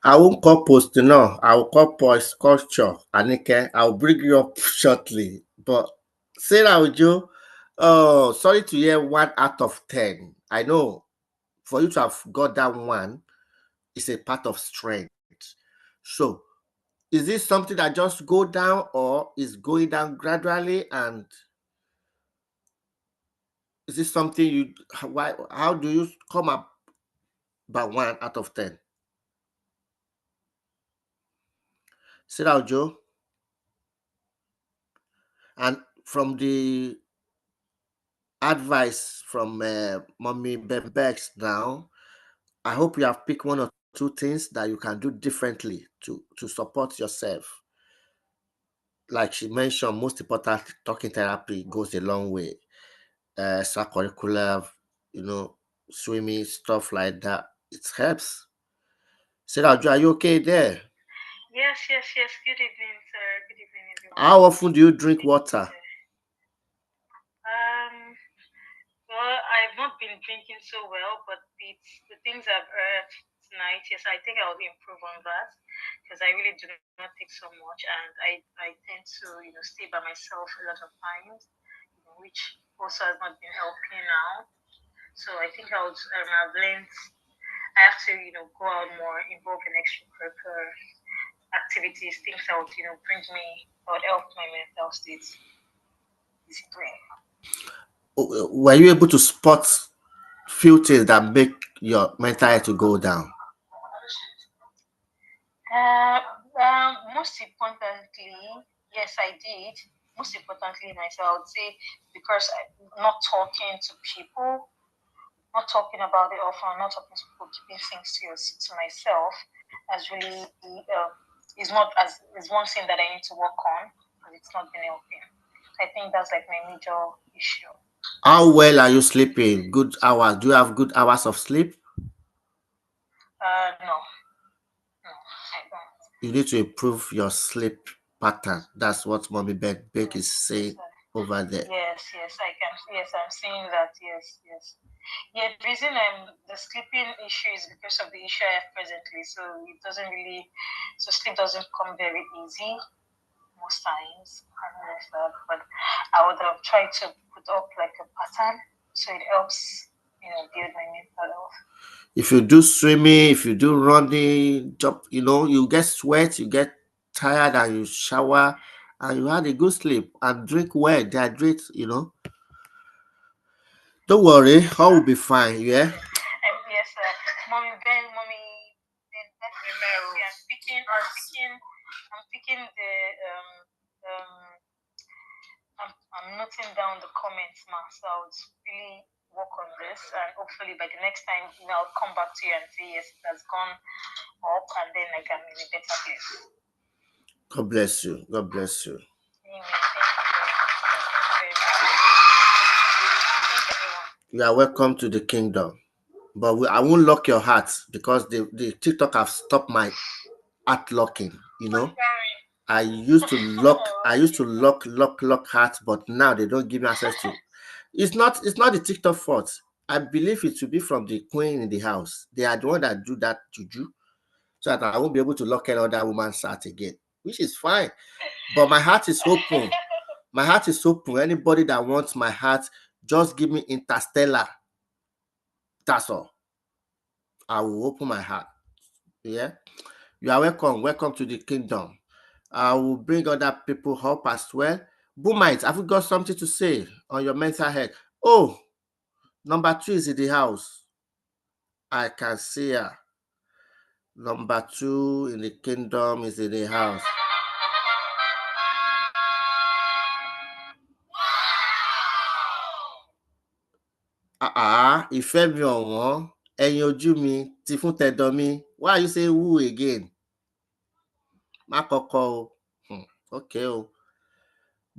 I won't call post, no. I will call post culture. Anike, I'll bring you up shortly. But Sarah Ojo, oh, sorry to hear 1 out of 10. I know for you to have got that one is a part of strength. So, is this something that just go down or is going down gradually? And is this something you why how do you come up by 1 out of 10? Sarah Ojo, and from the advice from Mommy Bembex now, I hope you have picked 1 or 2 things that you can do differently to support yourself. Like she mentioned, most important, talking therapy goes a long way. Extracurricular, you know, swimming, stuff like that. It helps. Sarah, are you okay there? Yes, yes, yes. Good evening, sir. Good evening, everyone. How often do you drink water? Well, I've not been drinking so well, but the things I've heard tonight, yes, I think I'll improve on that because I really do not take so much, and I tend to stay by myself a lot of times, which also has not been helping now. So I think I've learned I have to go out more, involve in extracurricular activities, things that would bring me or help my mental state discipline. Were you able to spot few things that make your mental health to go down? Most importantly, yes, I did. Most importantly, myself, I would say because I'm not talking to people, not talking about it often, not talking to people, keeping things to myself, as really is not as is one thing that I need to work on because it's not been helping. I think that's like my major issue. How well are you sleeping? Good hours. Do you have good hours of sleep? No, no, I don't. You need to improve your sleep pattern. That's what Mommy Beck is saying over there. Yes, yes, I can. Yes, I'm seeing that. Yes, yes. Yeah, the reason the sleeping issue is because of the issue I have presently. So it doesn't really, so sleep doesn't come very easy most times. I don't know if that, but I would have tried to put up like a pattern so it helps, build my mental health. If you do swimming, if you do running, jump, you get sweat, you get tired, and you shower, and you had a good sleep, and drink well, dehydrate. Don't worry, all will be fine, yeah? Yes, mommy Ben, mommy Ben, I'm picking the I'm noting down the comments, ma. So I would really work on this, and hopefully by the next time, I'll come back to you and say yes, it has gone up, and then like I'm in a better place. God bless you. God bless you. Amen. Thank you very much. Thank everyone. You are welcome to the kingdom. But I won't lock your heart because the TikTok have stopped my heart locking. I used to lock heart, but now they don't give me access to. It's not the TikTok fault. I believe it should be from the queen in the house. They are the one that do that juju, so that I won't be able to lock any other woman's heart again, which is fine. But my heart is open. My heart is open. Anybody that wants my heart, just give me Interstellar. That's all. I will open my heart. Yeah. You are welcome. Welcome to the kingdom. I will bring other people up as well. Boomite, have you got something to say on your mental health? Oh, number 2 is in the house. I can see her. Number 2 in the kingdom is in the house. Ìfẹ́ mi ọ̀wọ́n, ẹyin ojú mi, ti fún tẹ̀dọ̀ mi. Why you say who again? Má kọ́kọ́ o. Okay o.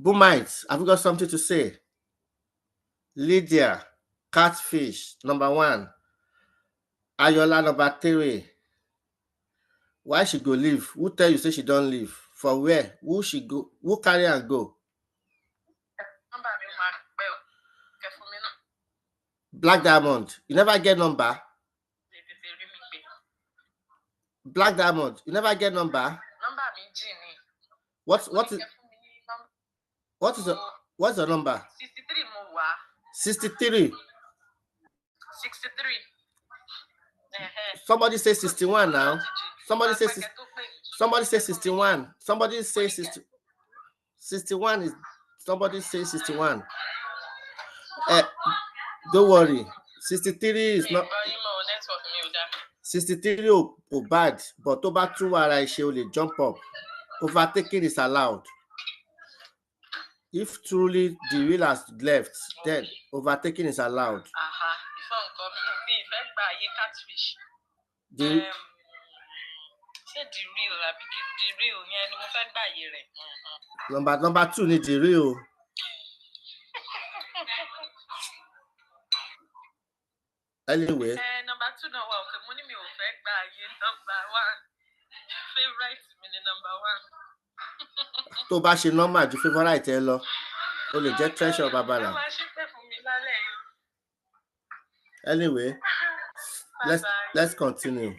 Boomite, have you got something to say? Lydia, catfish, number 1. Ayola, number 3. Why she go leave? Who tell you say she don't leave? For where? Who she go? Who carry am go? Black Diamond, you never get number? Black Diamond, you never get number? What is what's your number? 63. 63. Somebody say 61 now. Somebody say 61. Somebody say 61 is somebody say 61. Don't worry. 63 is not 63 bad, but tó bá tún ara ẹ ṣe o lè jump up. Overtaking is allowed. If truly the wheel has left, then overtaking is allowed. The number 2 ni the real. Anyway. Number 2 náà wà òkè mo ní mi ò fẹ́ gba àyè number 1. Favorite mi ni number 1. Tó bá ṣe normal ju favorite ẹ lọ, o lè jẹ́ treasure babala. Anyway, let's continue.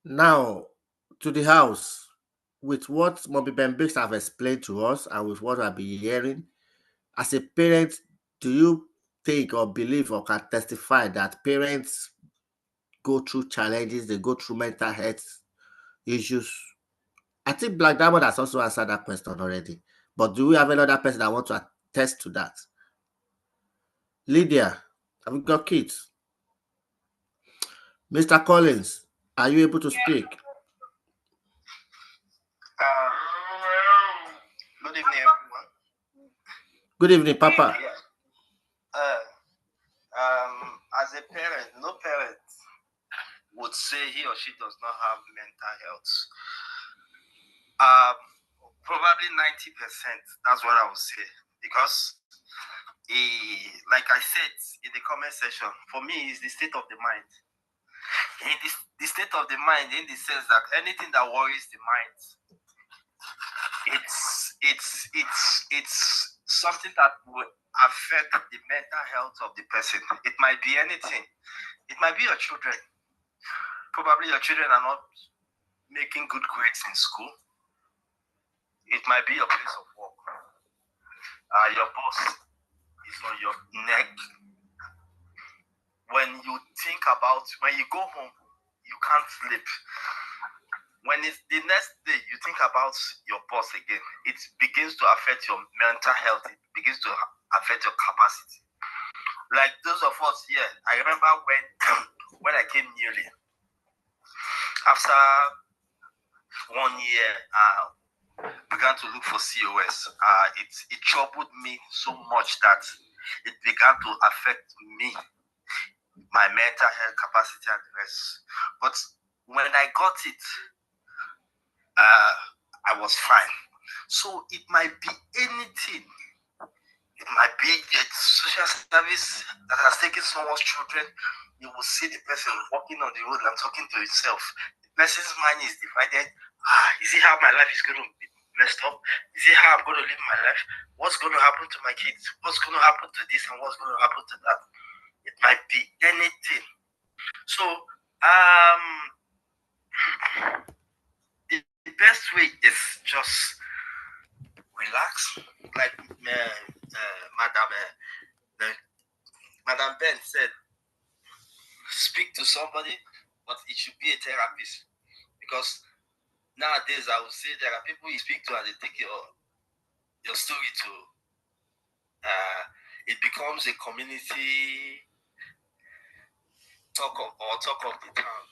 Now, to the house, with what Mommy Ben Biggs have explained to us and with what I've been hearing, as a parent, do you think or believe or can testify that parents go through challenges, they go through mental health issues? I think Black Diamond has also answered that question already. But do we have another person that want to attest to that? Lydia, have you got kids? Mr. Collins, are you able to speak? Good evening, everyone. Good evening, Papa. Yeah. As a parent, no parent would say he or she does not have mental health. Probably 90%. That's what I would say. Because, like I said in the comment section, for me, it's the state of the mind. The state of the mind in the sense that anything that worries the mind, it's something that will affect the mental health of the person. It might be anything. It might be your children. Probably your children are not making good grades in school. It might be your place of work. Your boss is on your neck. When you go home, you can't sleep. When it's the next day, you think about your boss again. It begins to affect your mental health. It begins to affect your capacity. Like those of us here, I remember when I came newly, after 1 year, began to look for COS. It troubled me so much that it began to affect me, my mental health capacity and the rest. But when I got it, I was fine. So it might be anything. It might be a social service that has taken someone's children. You will see the person walking on the road and talking to himself. The person's mind is divided. Is it how my life is going to be messed up? Is it how I'm going to live my life? What's going to happen to my kids? What's going to happen to this and what's going to happen to that? It might be anything. So, the best way is just relax, like Madam Ben said. Speak to somebody, but it should be a therapist, because nowadays I would say there are people you speak to and they take your story to. It becomes a community talk of the town.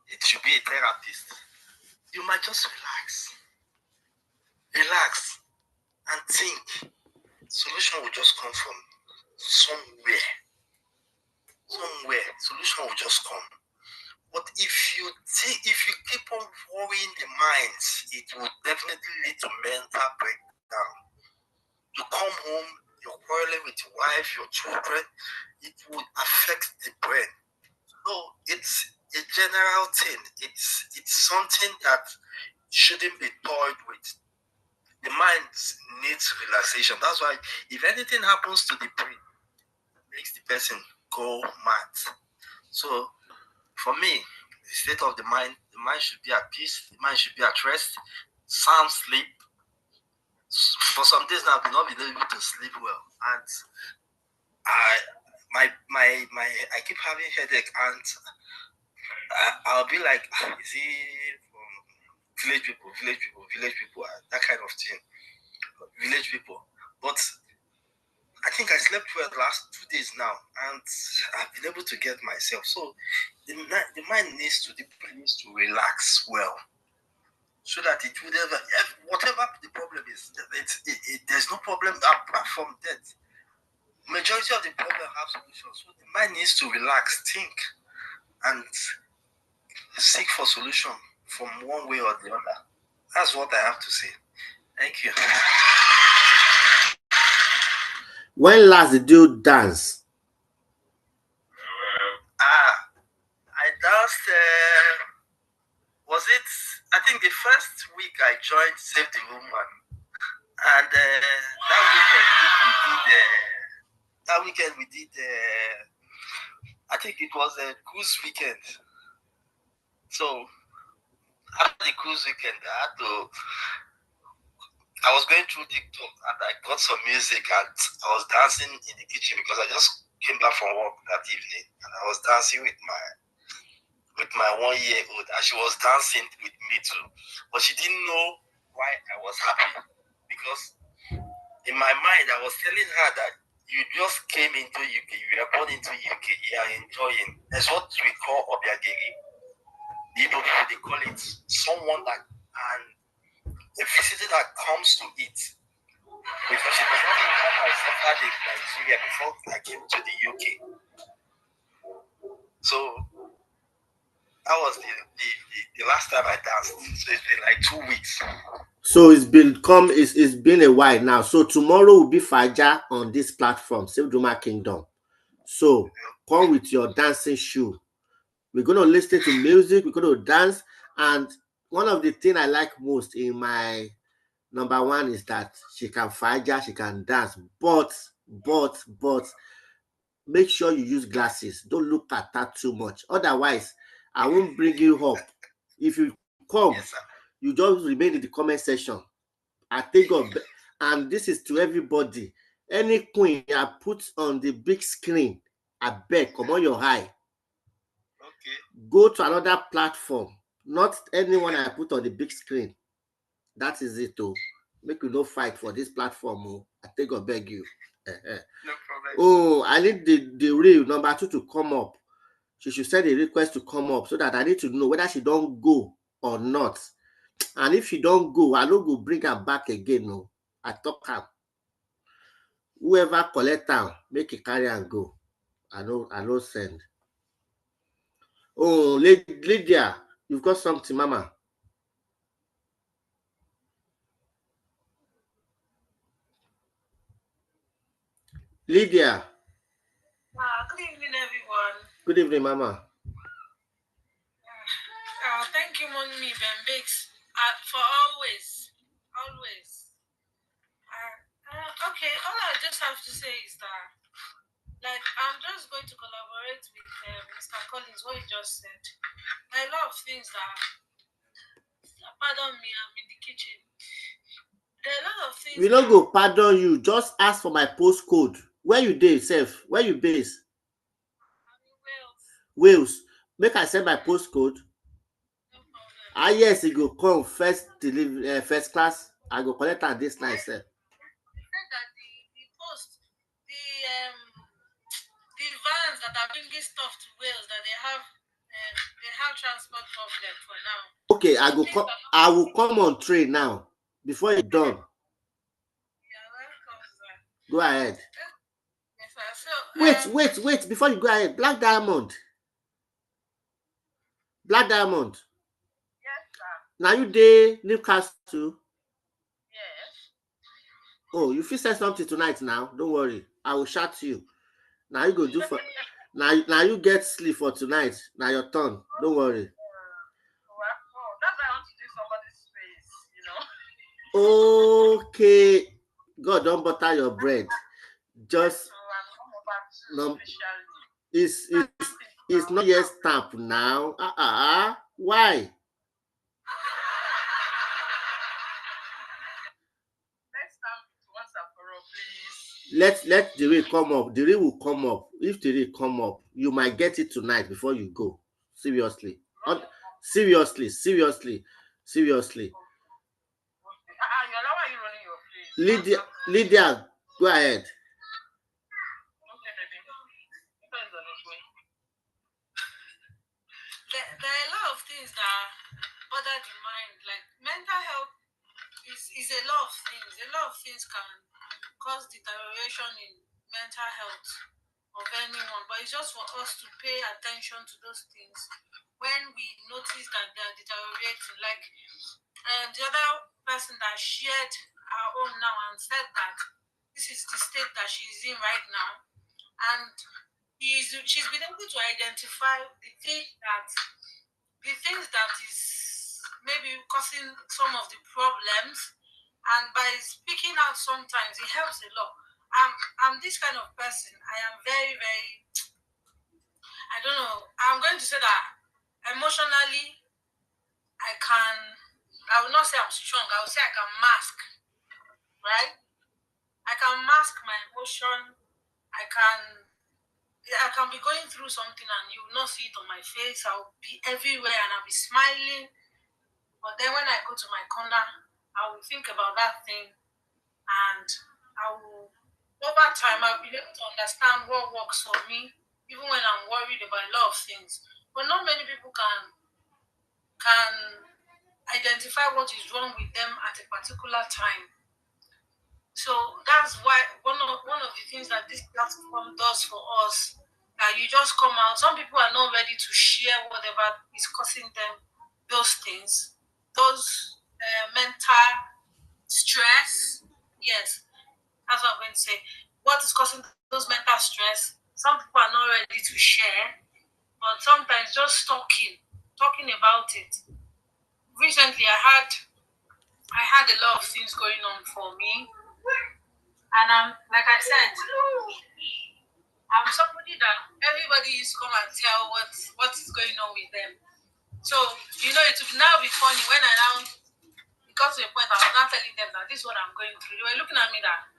It should be a therapist. You might just relax, and think. Solution will just come from somewhere. Solution will just come. But if you keep on worrying the mind, it will definitely lead to mental breakdown. You come home, you're quarreling with your wife, your children, it will affect the brain. So it's a general thing. It's something that shouldn't be toyed with. The mind needs relaxation. That's why if anything happens to the brain, it makes the person go mad. So for me, the state of the mind should be at peace, the mind should be at rest, sound sleep. For some days now, I've not been able to sleep well, and I keep having headache, and I'll be like, is it from village people, that kind of thing, village people. But I think I slept well the last 2 days now, and I've been able to get myself. So the mind needs to relax well, so that it would whatever the problem is, there's no problem apart from death. Majority of the problem have solutions. So the mind needs to relax, think, and seek for solution from one way or the other. That's what I have to say. Thank you. When last did you dance? I danced. Was it? I think the first week I joined Save the Woman, and that weekend we did. I think it was a cruise weekend. So after the cruise weekend, I was going through TikTok and I got some music and I was dancing in the kitchen because I just came back from work that evening and I was dancing with my 1 year old and she was dancing with me too. But she didn't know why I was happy because in my mind I was telling her that you just came into UK, you were born into UK, you are enjoying. That's what we call Obiageri. The Igbo people they call it someone that and a visitor that comes to it. Because it was not even that I suffered in Nigeria before I came to the UK. So that was the last time I danced. So it's been like 2 weeks. So it's been a while now. So tomorrow will be Faja on this platform, Save Duma Kingdom. So come with your dancing shoe. We're gonna listen to music, we're gonna dance, and one of the things I like most in my number one is that she can Faja, she can dance, but make sure you use glasses. Don't look at that too much. Otherwise, I won't bring you up. If you come, Yes, sir. you just remain in the comment section. I think of, and this is to everybody. Any queen I put on the big screen, I beg, come on your eye. Okay. Go to another platform. Not anyone I put on the big screen. That is it, oh. Make you no fight for this platform, oh. I think I beg you. No problem. Oh, I need the real number 2 to come up. She should send a request to come up so that I need to know whether she don't go or not. And if she don't go, I no go bring her back again. No, I talk am. Whoever collect am, make e carry am go. I no send. Oh, Lydia, you've got something, Mama. Lydia. Good evening, everyone. Good evening, Mama. Thank you, Mommy Ben Biggs, for always. Okay, all I just have to say is that, like, I'm just going to collaborate with Mr. Collins, what he just said. There are a lot of things that, pardon me, I'm in the kitchen. There are a lot of things. We no go pardon you. Just ask for my postcode. Where you dey, sef? Where you base? I'm in Wales. Wales. Make I send my postcode. No problem. Yes, e go come first delivery, first class. I go collect am this night, sef. They said that the post, the vans that are bringing stuff to Wales, that they have transport problem for now. Okay, I will come on train now before you're done. Yeah, welcome, sir. Go ahead. Yes, sir. So Wait, before you go ahead. Black Diamond. Yes, sir. Now you dey Newcastle. Yes. Oh, you fit send something tonight now. Don't worry. I will shout you. Now you go do for now you get sleep for tonight. Now your turn. Don't worry. That's why I want to do somebody's space, Okay. God don't butter your bread. Just no, it's not yet stamp now. Why? Let's stamp it once and for all, please. Let the ray come up. The ray will come up. If the ray come up, you might get it tonight before you go. Seriously. Seriously. Yola, why are you running your place? Lydia, go ahead. Okay, baby. Depends on its way. There are a lot of things that bother the mind. Like mental health is a lot of things. A lot of things can cause deterioration in mental health of anyone, but it's just for us to pay attention to those things when we notice that they are deteriorating. Like the other person that shared her own now and said that this is the state that she's in right now, and she's been able to identify the things that is maybe causing some of the problems, and by speaking out sometimes it helps a lot. I'm this kind of person. I am very, very, I don't know, I'm going to say that emotionally I will not say I'm strong, I will say I can mask, right? I can mask my emotion. I can be going through something and you will not see it on my face. I'll be everywhere and I'll be smiling. But then when I go to my corner, I will think about that thing and over time, I'll be able to understand what works for me, even when I'm worried about a lot of things. But not many people can identify what is wrong with them at a particular time. So that's why one of the things that this platform does for us, you just come out. Some people are not ready to share whatever is causing them those things, those mental stress. Yes, that's what I'm going to say. What is causing those mental stress? Some people are not ready to share, but sometimes just talking about it. Recently, I had a lot of things going on for me, and I'm like I said, I'm somebody that everybody used to come and tell what is going on with them. So it would now be funny when I now it got to a point I was not telling them that this is what I'm going through. They were looking at me that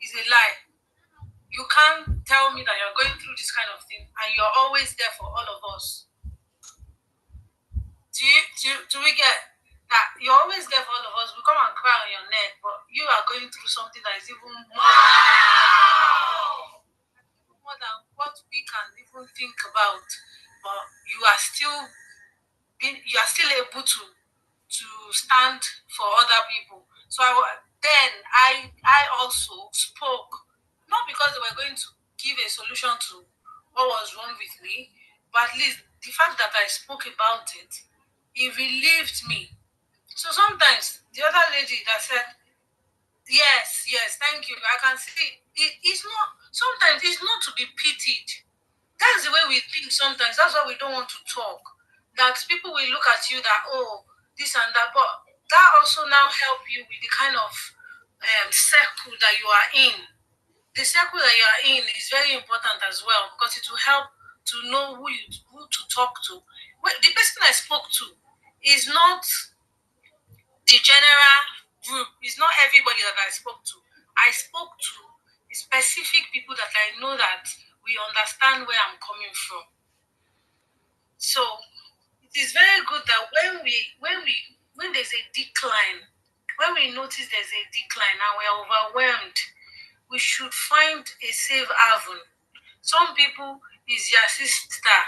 is a lie. You can't tell me that you're going through this kind of thing and you're always there for all of us. Do we get that you're always there for all of us? We come and cry on your neck, but you are going through something that is even more than what we can even think about. But you are still able to stand for other people. So I also spoke, not because they were going to give a solution to what was wrong with me, but at least the fact that I spoke about it relieved me. So sometimes the other lady that said, yes, yes, thank you, I can see it's not, sometimes it's not to be pitied. That's the way we think sometimes. That's why we don't want to talk. That people will look at you that, oh, this and that. But that also now help you with the kind of circle that you are in. The circle that you are in is very important as well because it will help to know who to talk to. Well, the person I spoke to is not the general group. It's not everybody that I spoke to. I spoke to specific people that I know that we understand where I'm coming from. So it is very good that when there's a decline, when we notice there's a decline and we're overwhelmed, we should find a safe haven. Some people is their sister.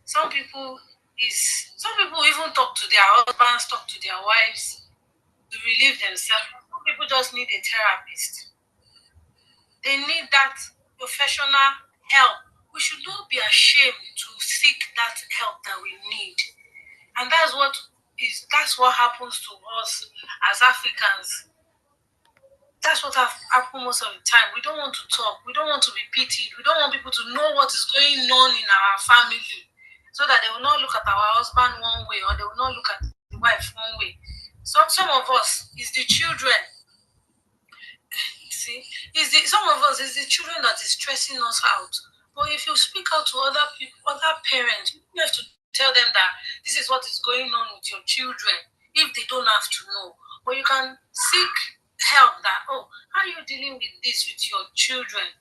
Some people even talk to their husbands, talk to their wives to relieve themselves. Some people just need a therapist. They need that professional help. We should not be ashamed to seek that help that we need. And that's what happens to us as Africans. That's what happens most of the time. We don't want to talk. We don't want to be pitied. We don't want people to know what is going on in our family so that they will not look at our husband one way or they will not look at the wife one way. So some of us is the children. See, some of us is the children that is stressing us out. But if you speak out to other people, other parents, you have to tell them that this is what is going on with your children if they don't have to know. But you can seek help that, oh, how are you dealing with this with your children?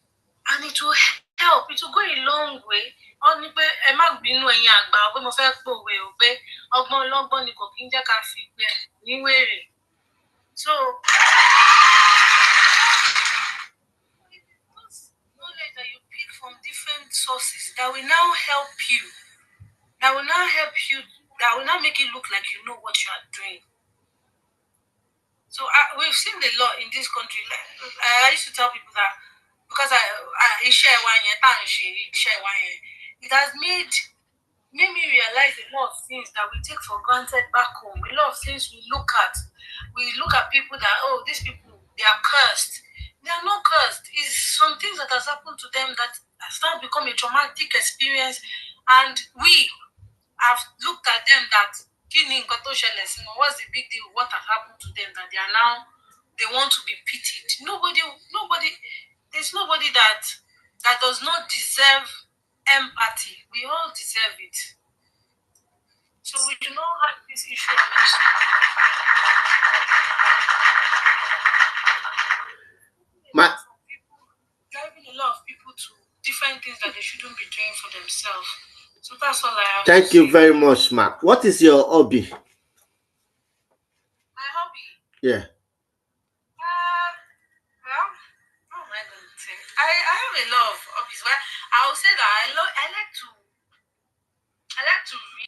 And it will help. It will go a long way. Ó ní pé ẹ má bínú ẹ̀yin àgbà pé mo fẹ́ pòwe ò pé ọgbọ́n ọlọ́gbọ́n ni kò kí ń jẹ́ ká fi gbẹ níwèrè. So knowledge that you pick from different sources that will now help you, that will now make it look like you know what you are doing. So we've seen a lot in this country. I used to tell people that because it has made me realize a lot of things that we take for granted back home. A lot of things we look at people that, oh, these people, they are cursed. They are not cursed. It's some things that has happened to them that has now become a traumatic experience, and we have looked at them that what's the big deal? What has happened to them that they want to be pitied? Nobody. There's nobody that does not deserve empathy. We all deserve it. So we do not have this issue of this. Driving a lot of people to different things that they shouldn't be doing for themselves. So that's all I have. Thank you very much, Mark. What is your hobby? My hobby? Yeah. Well, what am I going to say? I have a lot of hobbies. Well, I will say that I like to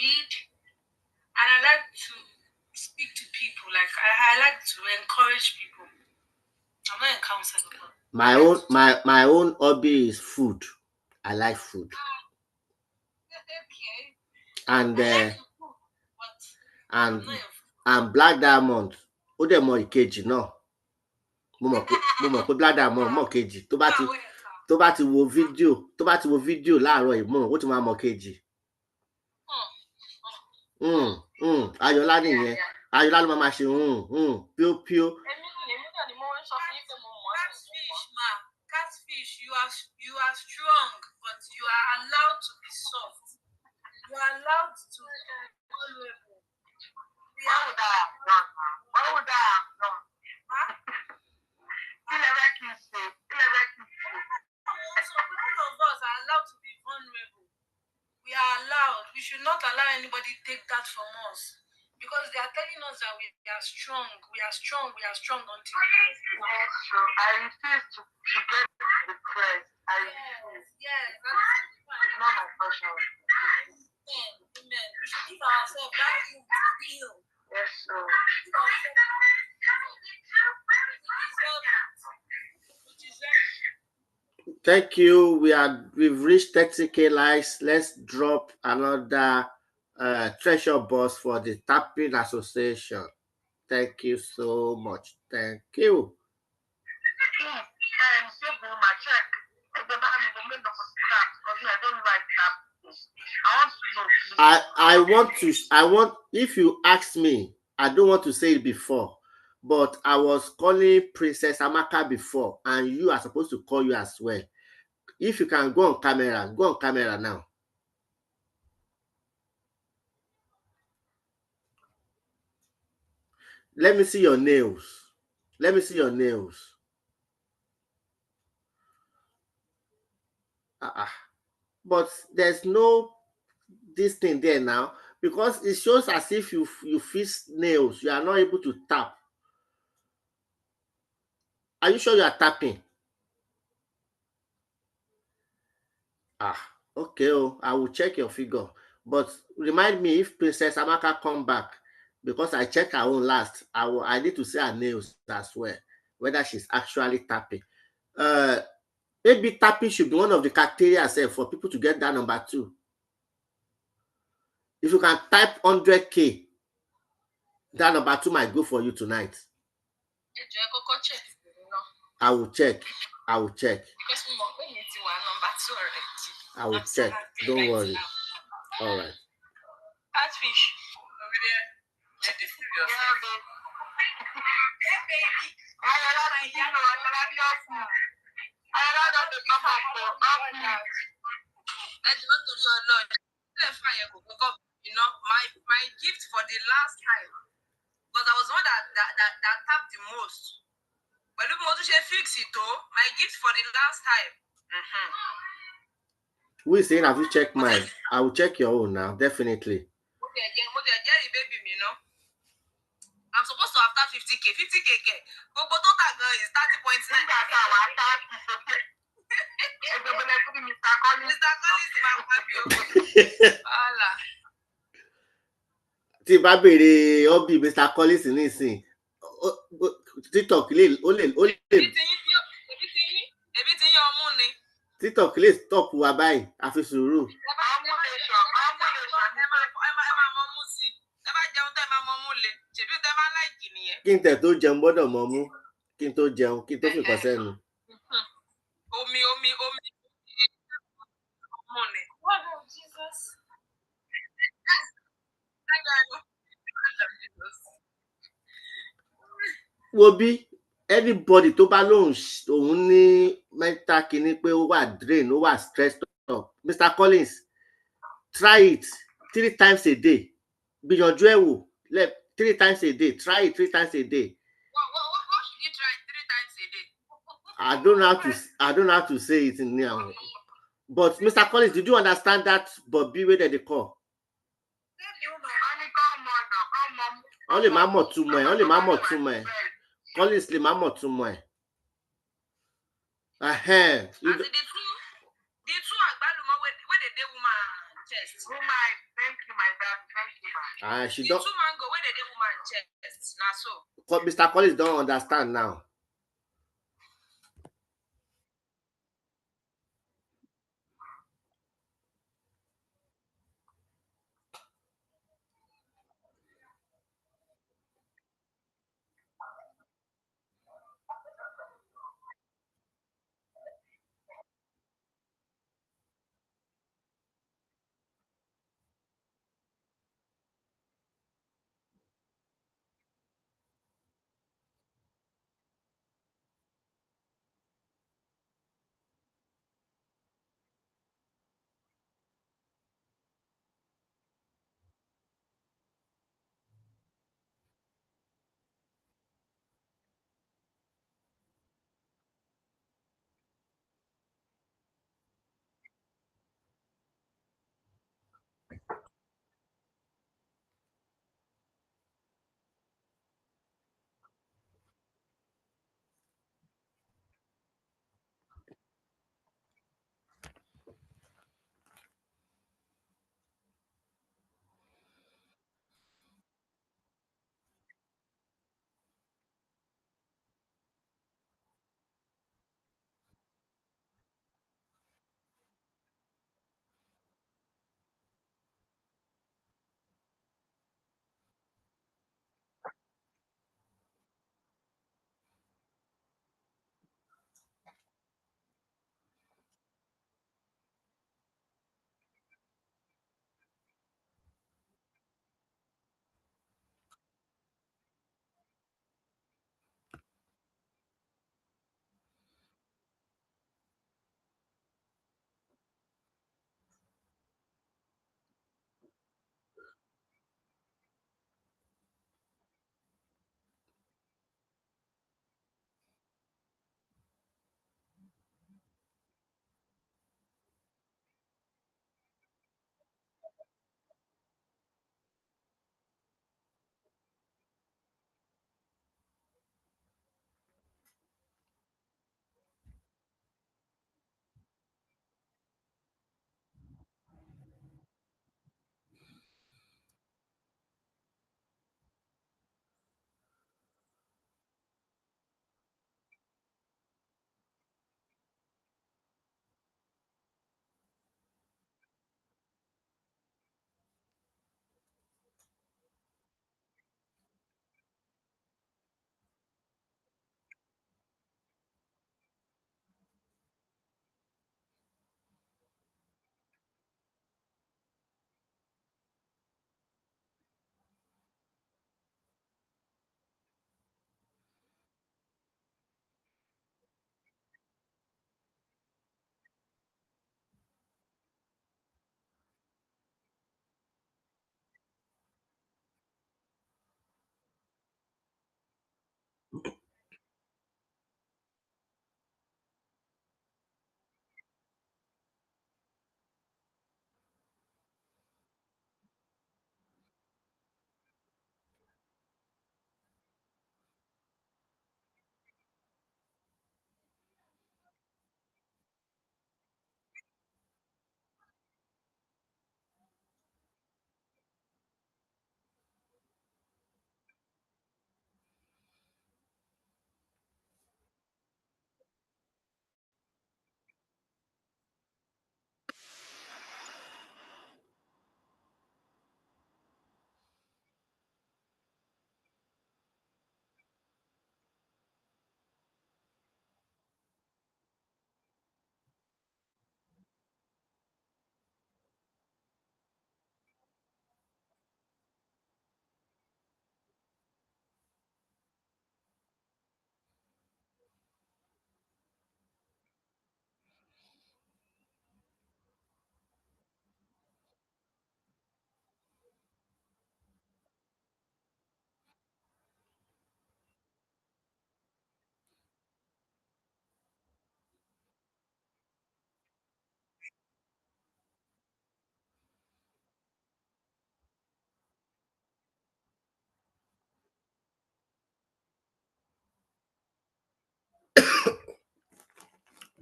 read, and I like to speak to people. Like I like to encourage people. I'm not a counselor. My own hobby is food. I like food. Okay. And I like food, and Black Diamond ó dẹ̀ mọ ìkejì náà. Mo mọ̀ pé Black Diamond mọ̀ kejì tó bá ti wo fídíò láàárọ̀ ìmọ̀ ó ti máa mọ̀ kejì. Ayọ̀lá nìyẹn. Ayọ̀lá ló máa ṣe píó. Catfish, you are strong, but you are allowed to be soft. You are allowed to be vulnerable. What would I have done? So all of us are allowed to be vulnerable. We are allowed. We should not allow anybody take that from us. Because they are telling us that we are strong. We are strong until Yes, so I refuse to get depressed. Yes. It's not my passion. Amen. We should give ourselves that room to heal. Yes, so. Thank you. We've reached 30K likes. Let's drop another treasure box for the Tapping Association. Thank you so much. Thank you. I want, if you ask me, I don't want to say it before, but I was calling Princess Amaka before, and you are supposed to call you as well. If you can go on camera now. Let me see your nails. But there's no this thing there now, because it shows as if you fix nails. You are not able to tap. Are you sure you are tapping? Okay. I will check your figure. But remind me if Princess Amaka come back, because I checked her own last. I need to see her nails as well, whether she's actually tapping. Maybe tapping should be one of the criteria for people to get that number 2. If you can type 100K, that number 2 might go for you tonight. I will check. Because we need to number 2 already. I will check. Don't worry. All right. Catfish. Over there. Yeah, baby. My gift for the last time, because I was one that tapped the most. But look what you fix it though. My gift for the last time. Who is saying, have you checked mine? I will check your own now, definitely. I'm supposed to have that 50K. 50K. But total is 30.9. Mr. Collins is my happy. Tí bá béèrè hobby Mr. Collins nísìn, TikTok lè TikTok lè stop wa báyìí, àfi sùúrù. Kí n tẹ̀ tó jẹun gbọ́dọ̀ mọ mú, kí n tó jẹun, kí n tó fi kàn sẹ́nu. Omi. Jesus. Wo bí anybody tó bá lóhùn òun ní mental kìíní pé ó wà drain, ó wà stressed up, Mr. Collins, try it 3 times a day. Gbìyànjú ẹ̀ wò 3 times a day. Try it 3 times a day. What should you try 3 times a day? I don't know how to say it in now. But Mr. Collins, did you understand that Bobby wey dem dey call? Wọ́n lè má mọ̀ túmọ̀ ẹ̀, wọ́n lè má mọ̀ túmọ̀ ẹ̀. Collins lè má mọ̀ túmọ̀ ẹ̀. The two agbalumo wey dey dey woman chest. Woman, thank you, my dad. Thank you. She The don. two mango wey dey dey woman chest. Na so. Mr. Collins don understand now.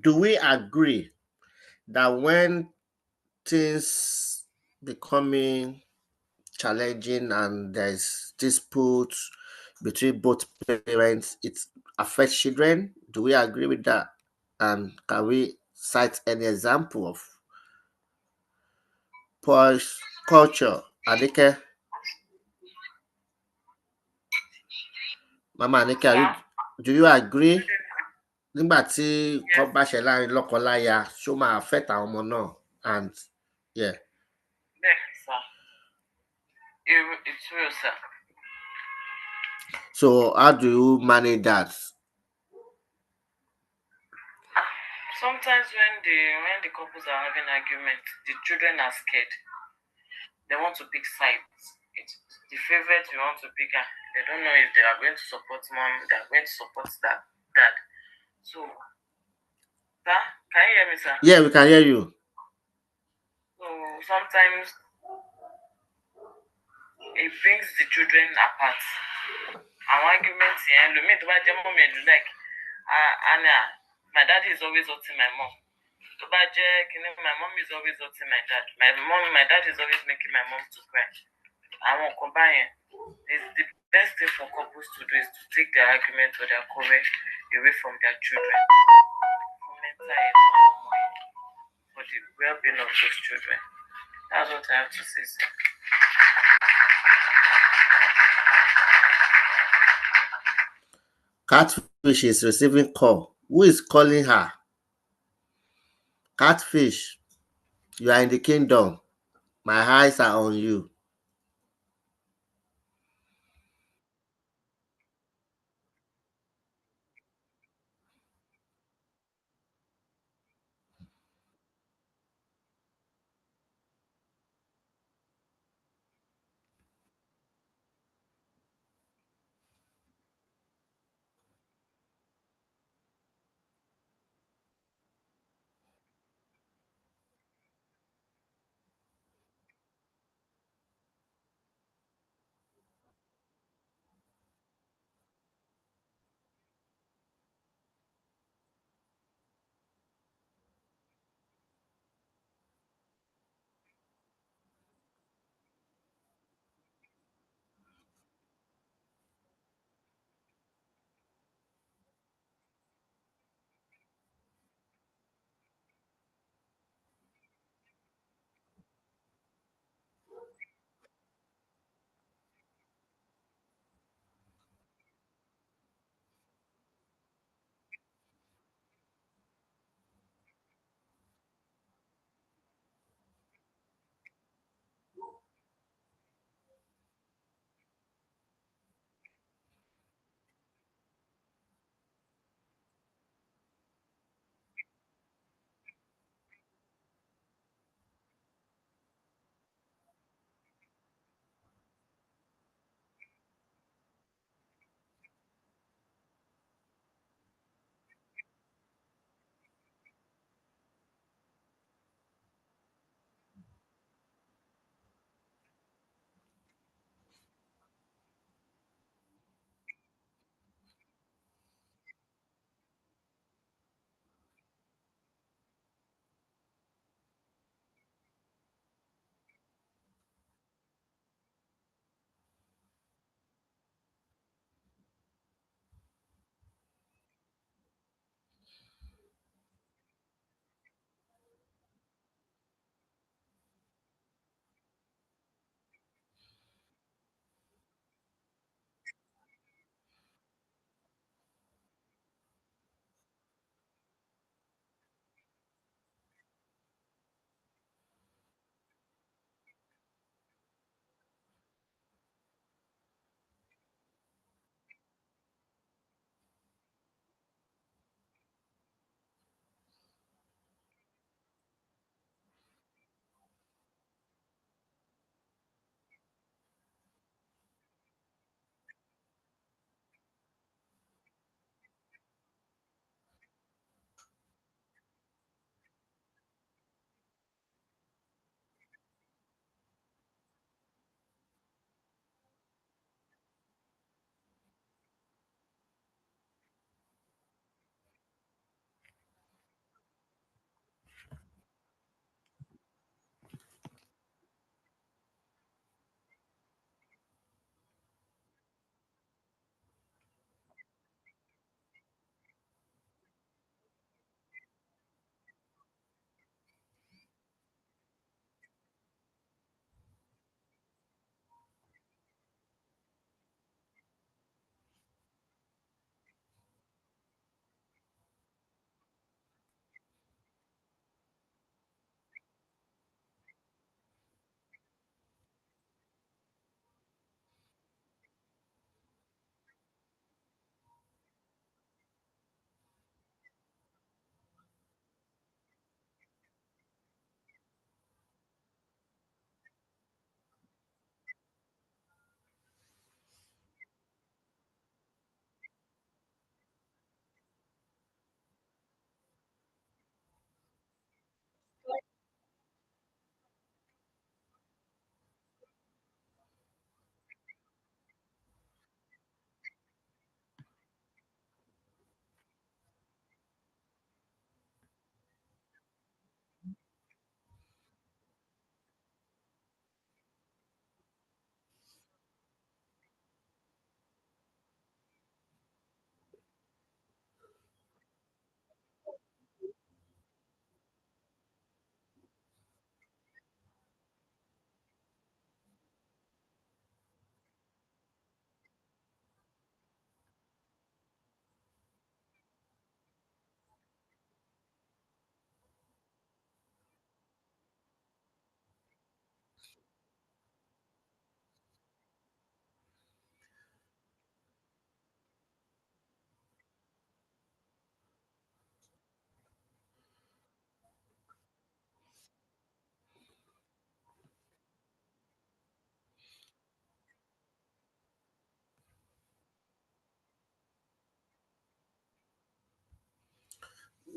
Do we agree that when things becoming challenging and there's disputes between both parents, it affects children? Do we agree with that? And can we cite any example of poor culture? Anike, Mama Anike, Yeah. do you agree? Nígbà tí Yes. nǹkan bá ṣe láàrin lọ́kọ-láya, ṣó máa affect àwọn ọmọ náà? And yeah, Yes, sir. It's real, sir. so how do you manage that? Sometimes when the couples are having arguments, the children are scared. They want to pick sides. It's the favorite you want to pick. They don't know if they are going to support mom, they are going to support dad. So, sir, can you hear me, sir? Yeah, we can hear you. So sometimes it brings the children apart. Our arguments here, look, me to my mom and like, Anna, my dad is always hurting my mom. To my mom is always hurting my dad. My dad is always making my mom to cry. I won't combine. It's the best thing for couples to do is to take their argument or their quarrel away from their children. For mental health, for the well-being of those children. That's what I have to say, sir. Catfish is receiving call. Who is calling her? Catfish, you are in the kingdom. My eyes are on you.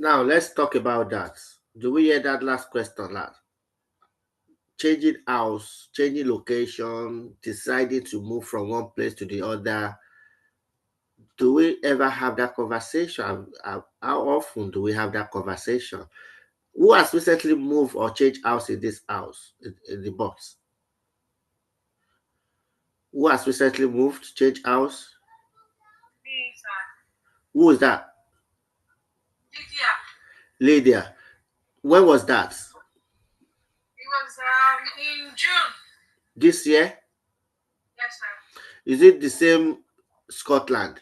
Now let's talk about that. Do we hear that last question, lad? Changing house, changing location, deciding to move from one place to the other. Do we ever have that conversation? How often do we have that conversation? Who has recently moved or changed house in this house, in the box? Who has recently moved, changed house? Me, sir. Who is that? Lydia. Lydia. When was that? It was in June. This year? Yes, sir. Is it the same Scotland?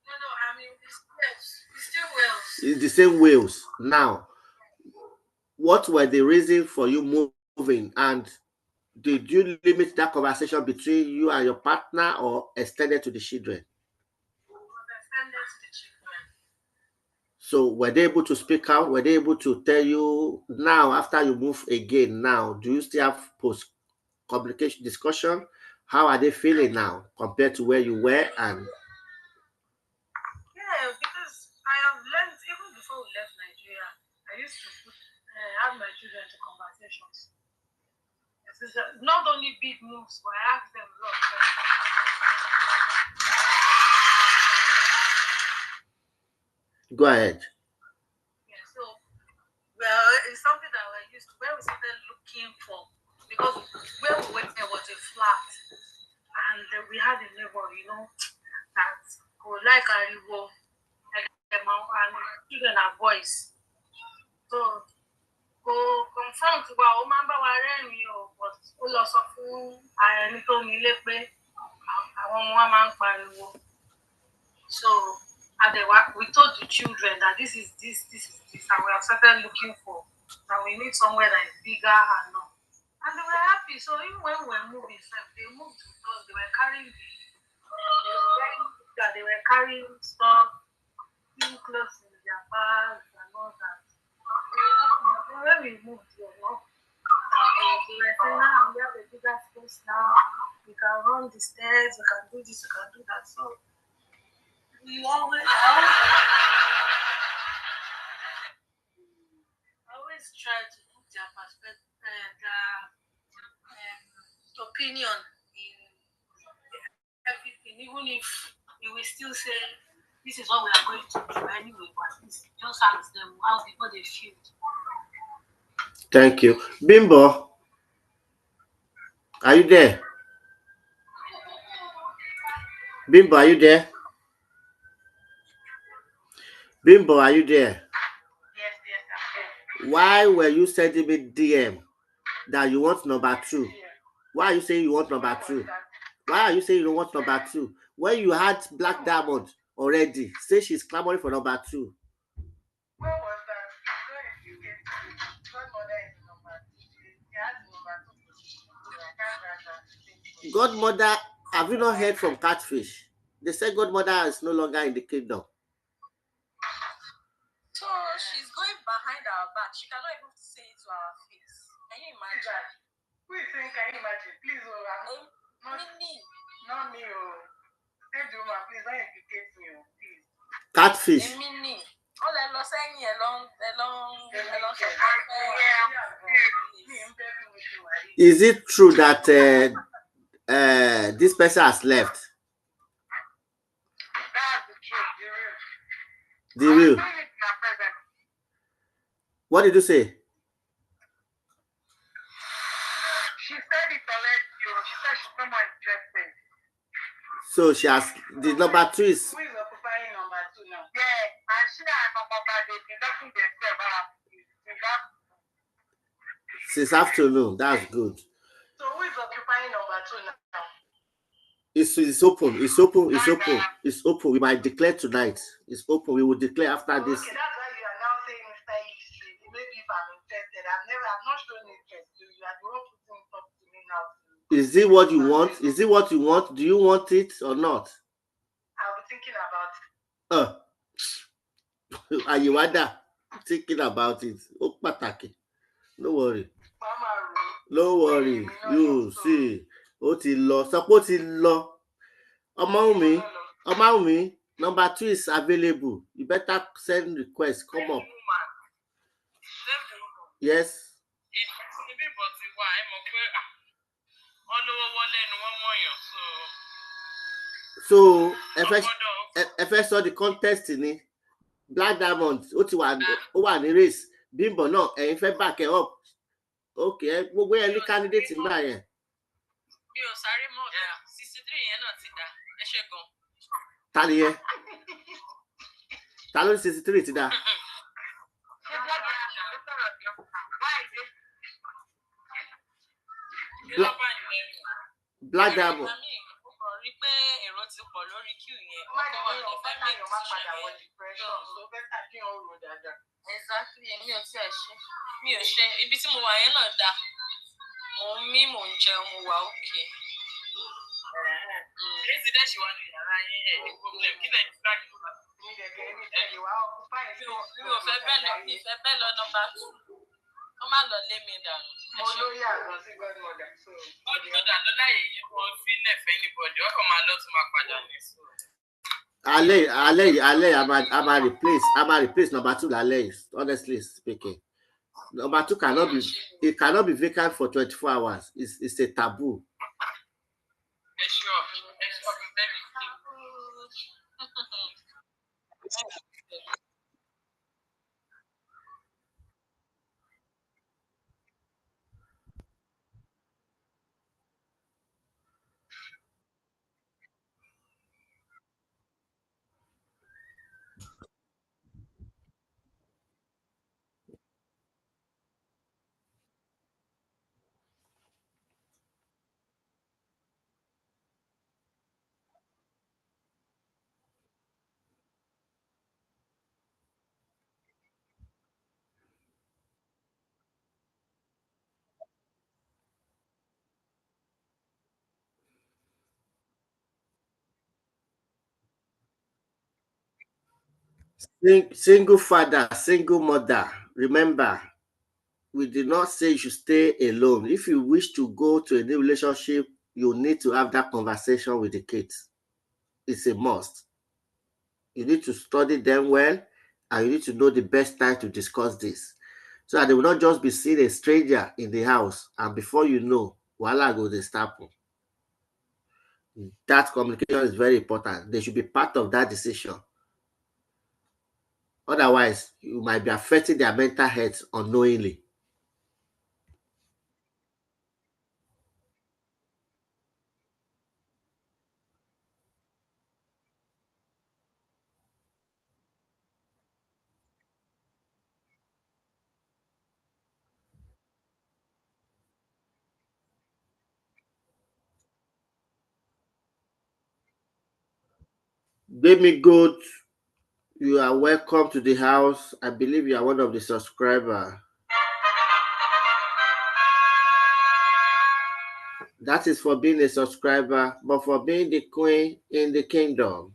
No, I mean it's Wales. It's still Wales. It's the same Wales. Now, what were the reason for you moving, and did you limit that conversation between you and your partner or extended to the children? It was extended to the children. So were they able to speak out? Were they able to tell you now after you move again? Now, do you still have post communication discussion? How are they feeling now compared to where you were? And Yeah, because I have learned even before we left Nigeria, I used to have my children to conversations. It's not only big moves, but I ask them a lot of questions. go ahead. Yeah, so well, it's something that we're used to. Where we started looking for, because where we went there was a flat, and we had a neighbor, that would like Ariwo, like them, and children are boys. So kò confront wa, ó máa ń bá wa rẹ́rìn-ín o, but ó lọ sọ fún ẹni tó ní ilé pé àwọn ọmọ wa máa ń pariwo. So we told the children that this is this, and we have started looking for that we need somewhere that is bigger and all. And they were happy. So even when we were moving, they moved with us. They were carrying stuff, new clothes in their bags and all that. When we moved here, they were saying, now we have a bigger space now. We can run the stairs, we can do this, we can do that. So we always try to put their perspective, opinion in everything, even if you will still say this is what we are going to do anyway, but just ask them how they feel. Thank you. Bimbo, are you there? Bimbo, are you there? Bimbo, are you there? Yes, I'm there. Why were you sending me DM that you want number 2? Why are you saying you want number 2? Why are you saying you don't want number 2? When you had Black Diamond already, say she's clamoring for number 2. Where was that? Godmother is number 2. She has number 2. Godmother, have you not heard from Catfish? They say Godmother is no longer in the kingdom. So she's going behind our back. She cannot even say it to our face. Can you imagine? Who is saying, can you imagine? Please, not me. Save the woman, please, don't implicate me, please. Catfish. Is it true that this person has left? That's the truth, the real. What did you say? She said it already. She said she's not more interested. So she has the number 2 is. Who is occupying number 2 now? Yeah, and she and number they've been talking themselves since afternoon. That's good. So who is occupying number 2 now? It's open. It's open. It's open. It's open. We might declare tonight. It's open. We will declare after this. Okay, that's why you are now saying Mr. Easy. Maybe if I'm interested. I've not shown interest. You are the one putting it up to me now. Is it what you want? Is it what you want? Do you want it or not? I'll be thinking about it. Are you thinking about it? Oh, pataki. No worry. No worry. You see. Ó ti lọ. Sọ pé ó ti lọ. Ọmọ mi. Number two is available. You better send request, come up. Woman, save the woman. Yes. Ibi bọ̀ ti wà ẹ mọ̀ pé wọ́n lówó wọlé ni wọ́n mọ̀yàn So ọgbọ́dọ̀ ẹ fẹ́ sọ the contest ni Black Diamond ó ti wà ó wà ní race Bimbo náà ẹ̀yin fẹ́ back ẹ up. Okay, gbogbo yẹn ní candidate nígbà yẹn. mi ò sáré mọ̀ ọ̀dà 63 yẹn náà ti dá ẹ ṣe gan. Ta ni yẹn? Ta ló ní 63 ti dá? Black Diamond. rí pé èrò ti pọ̀ lórí queue yẹn ọkọ̀ wa lè fẹ́ make decision yẹn. Exactly, mi ò tiẹ̀ ṣe mi ò ṣe ibi tí mo wà yẹn náà dá mo ń mí mò ń jẹun mo wà òkè. Resident wà ní yàrá yín ẹ̀ ní problem kí lẹ́yìn flag ló bá. Mi ò fẹ́ bẹ́ẹ̀ lọ number 2 wọ́n má lọ lé mi dànù. Mo lóyè àgbọn sí godmother. Godmother ló láyè yẹn wọ́n fílẹ̀ fẹ́ anybody ọkọ̀ máa lọ tún máa padà ní sùn. alẹ́ a máa replace number 2 lálẹ́ yìí honestly speaking. Number 2 cannot be vacant for 24 hours. It's a taboo. Sure. Single father, single mother. Remember, we did not say you should stay alone. If you wish to go to a new relationship, you need to have that conversation with the kids. It's a must. You need to study them well, and you need to know the best time to discuss this, so that they will not just be seeing a stranger in the house, and before you know, wahala go dey start. That communication is very important. They should be part of that decision. Otherwise, you might be affecting their mental health unknowingly. Baby Goat, you are welcome to the house. I believe you are one of the subscribers. That is for being a subscriber, but for being the queen in the kingdom.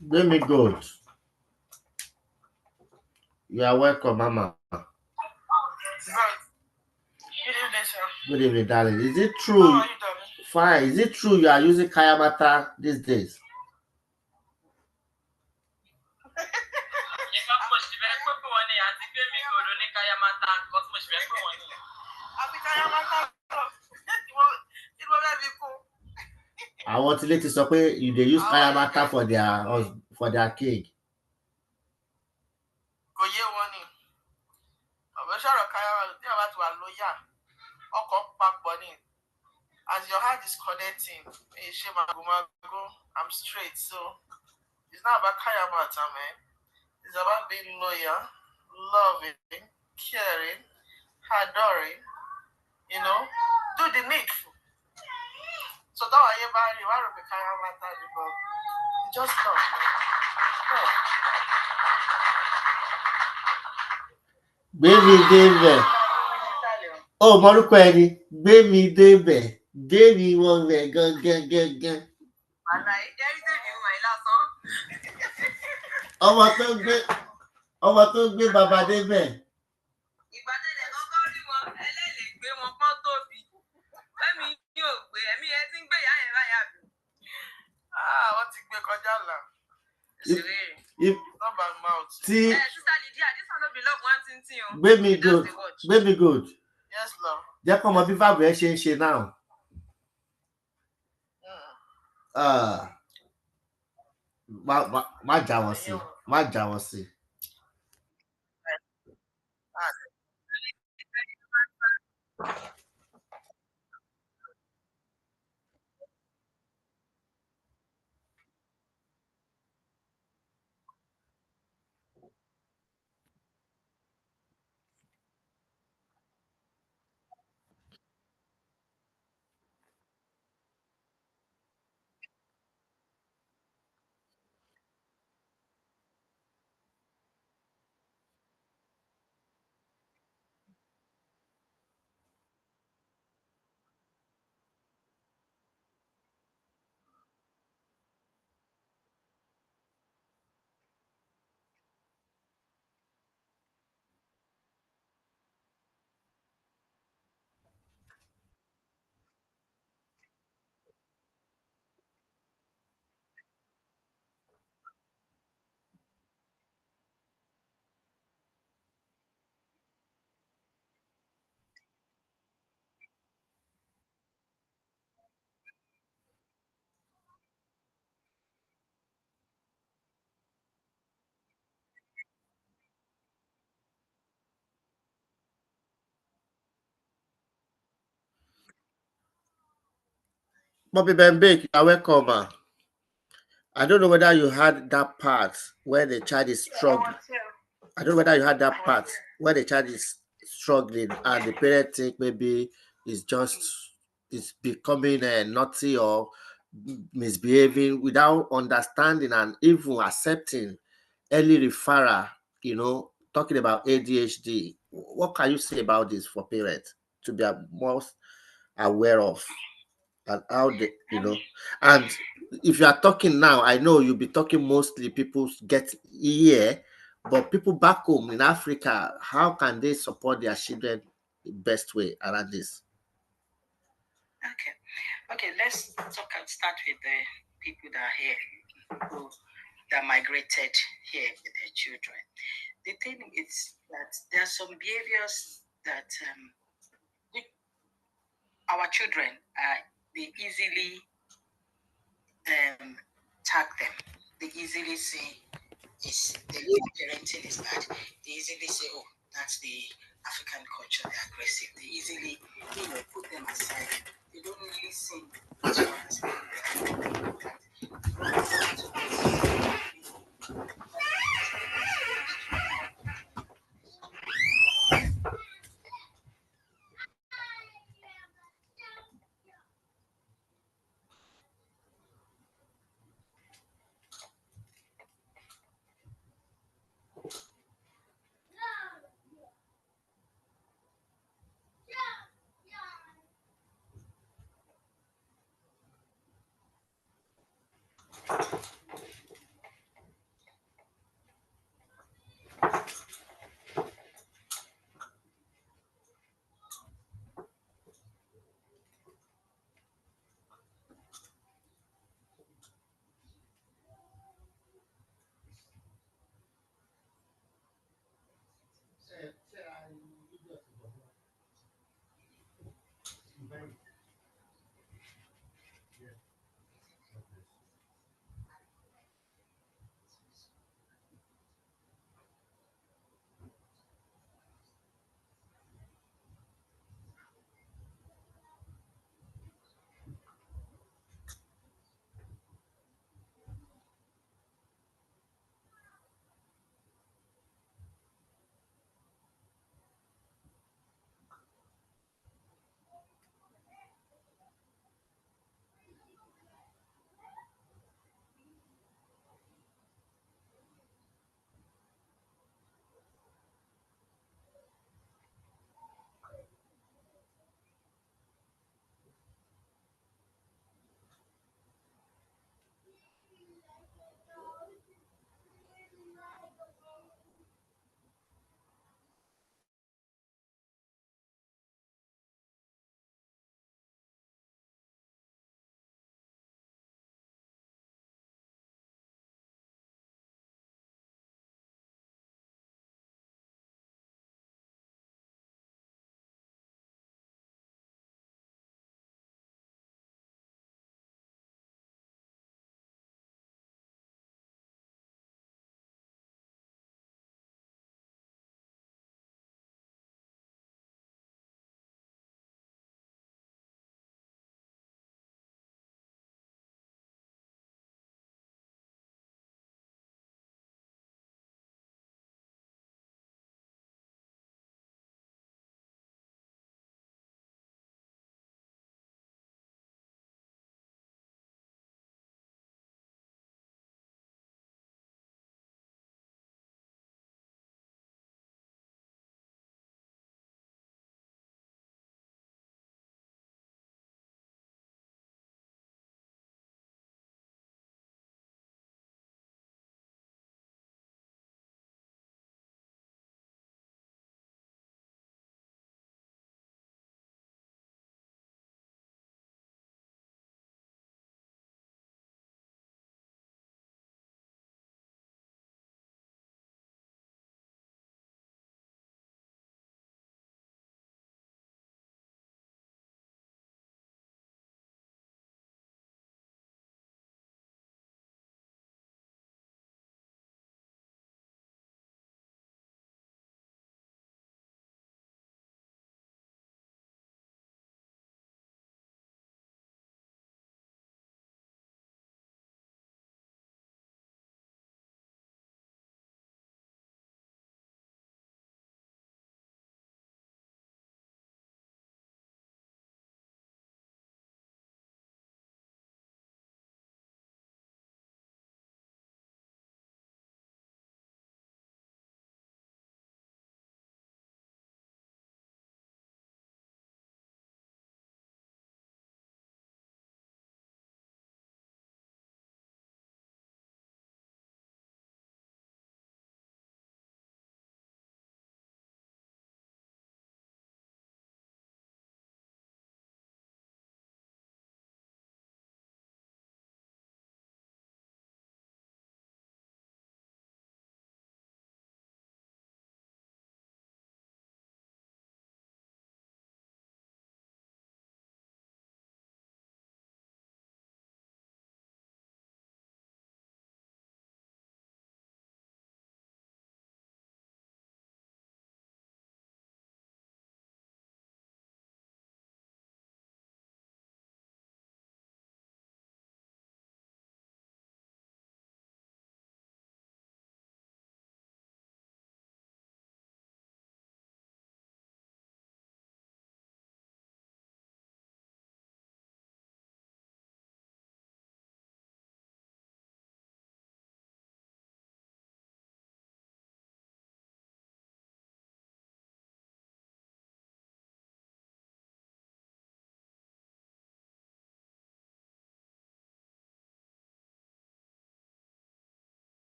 Very good. You are welcome, Mama. Good evening, sir. Good evening, darling. Is it How true? are you, darling? Fine. Is it true you are using Kayamata these days? Àwọn tí létí sọ pé you dey use Kayamata for their cake. Kò yé wọn ni. Ọ̀bẹ sọ̀rọ̀ Kayamata tí wọ́n bá ti wà lóyà, ọkọ̀ papọ̀ ni. As your heart is connecting, I'm straight. So it's not about Kayamata, man. It's about being loyal, loving, caring, adoring, you know, do the needful. So that why you buy you want to be Kayamata, but just come. Gbé mi débẹ̀. Ó mọ̀rúkọ ẹni. Gbé mi débẹ̀. Gbé mi wọ́n bẹ̀ gangan. Ọmọ tó gbé bàbá débẹ̀. Ìgbàdélẹ̀ kọ́kọ́ rí wọn, ẹlẹ́lẹ̀ gbé wọn pọ́n tóbi. Fẹ́mi yóò gbé ẹ̀mí ẹ ti ń gbé ìyá yẹn láyà bí. Wọ́n ti gbé kọjá là. Not by mouth. Sister Lydia, this one no be love one thing o. Gbé mi good. Yes, love. Jẹ́ kọ́ mọ bí fáàbù ẹ ṣe ń ṣe náà. Má já wọn sí. Má já wọn sí. Bobby Bembek, you are welcome. I don't know whether you had that part where the child is struggling. I don't know whether you had that part where the child is struggling and the parent think maybe it's becoming naughty or misbehaving without understanding and even accepting early referral, talking about ADHD. What can you say about this for parents to be most aware of and how they, and if you are talking now, I know you'll be talking mostly people get here, but people back home in Africa, how can they support their children the best way around this? Okay, let's start with the people that are here, that migrated here with their children. The thing is that there are some behaviors that our children they easily tag them. They easily say the parenting is bad. They easily say, oh, that's the African culture, they're aggressive. They easily, put them aside. They don't listen to understand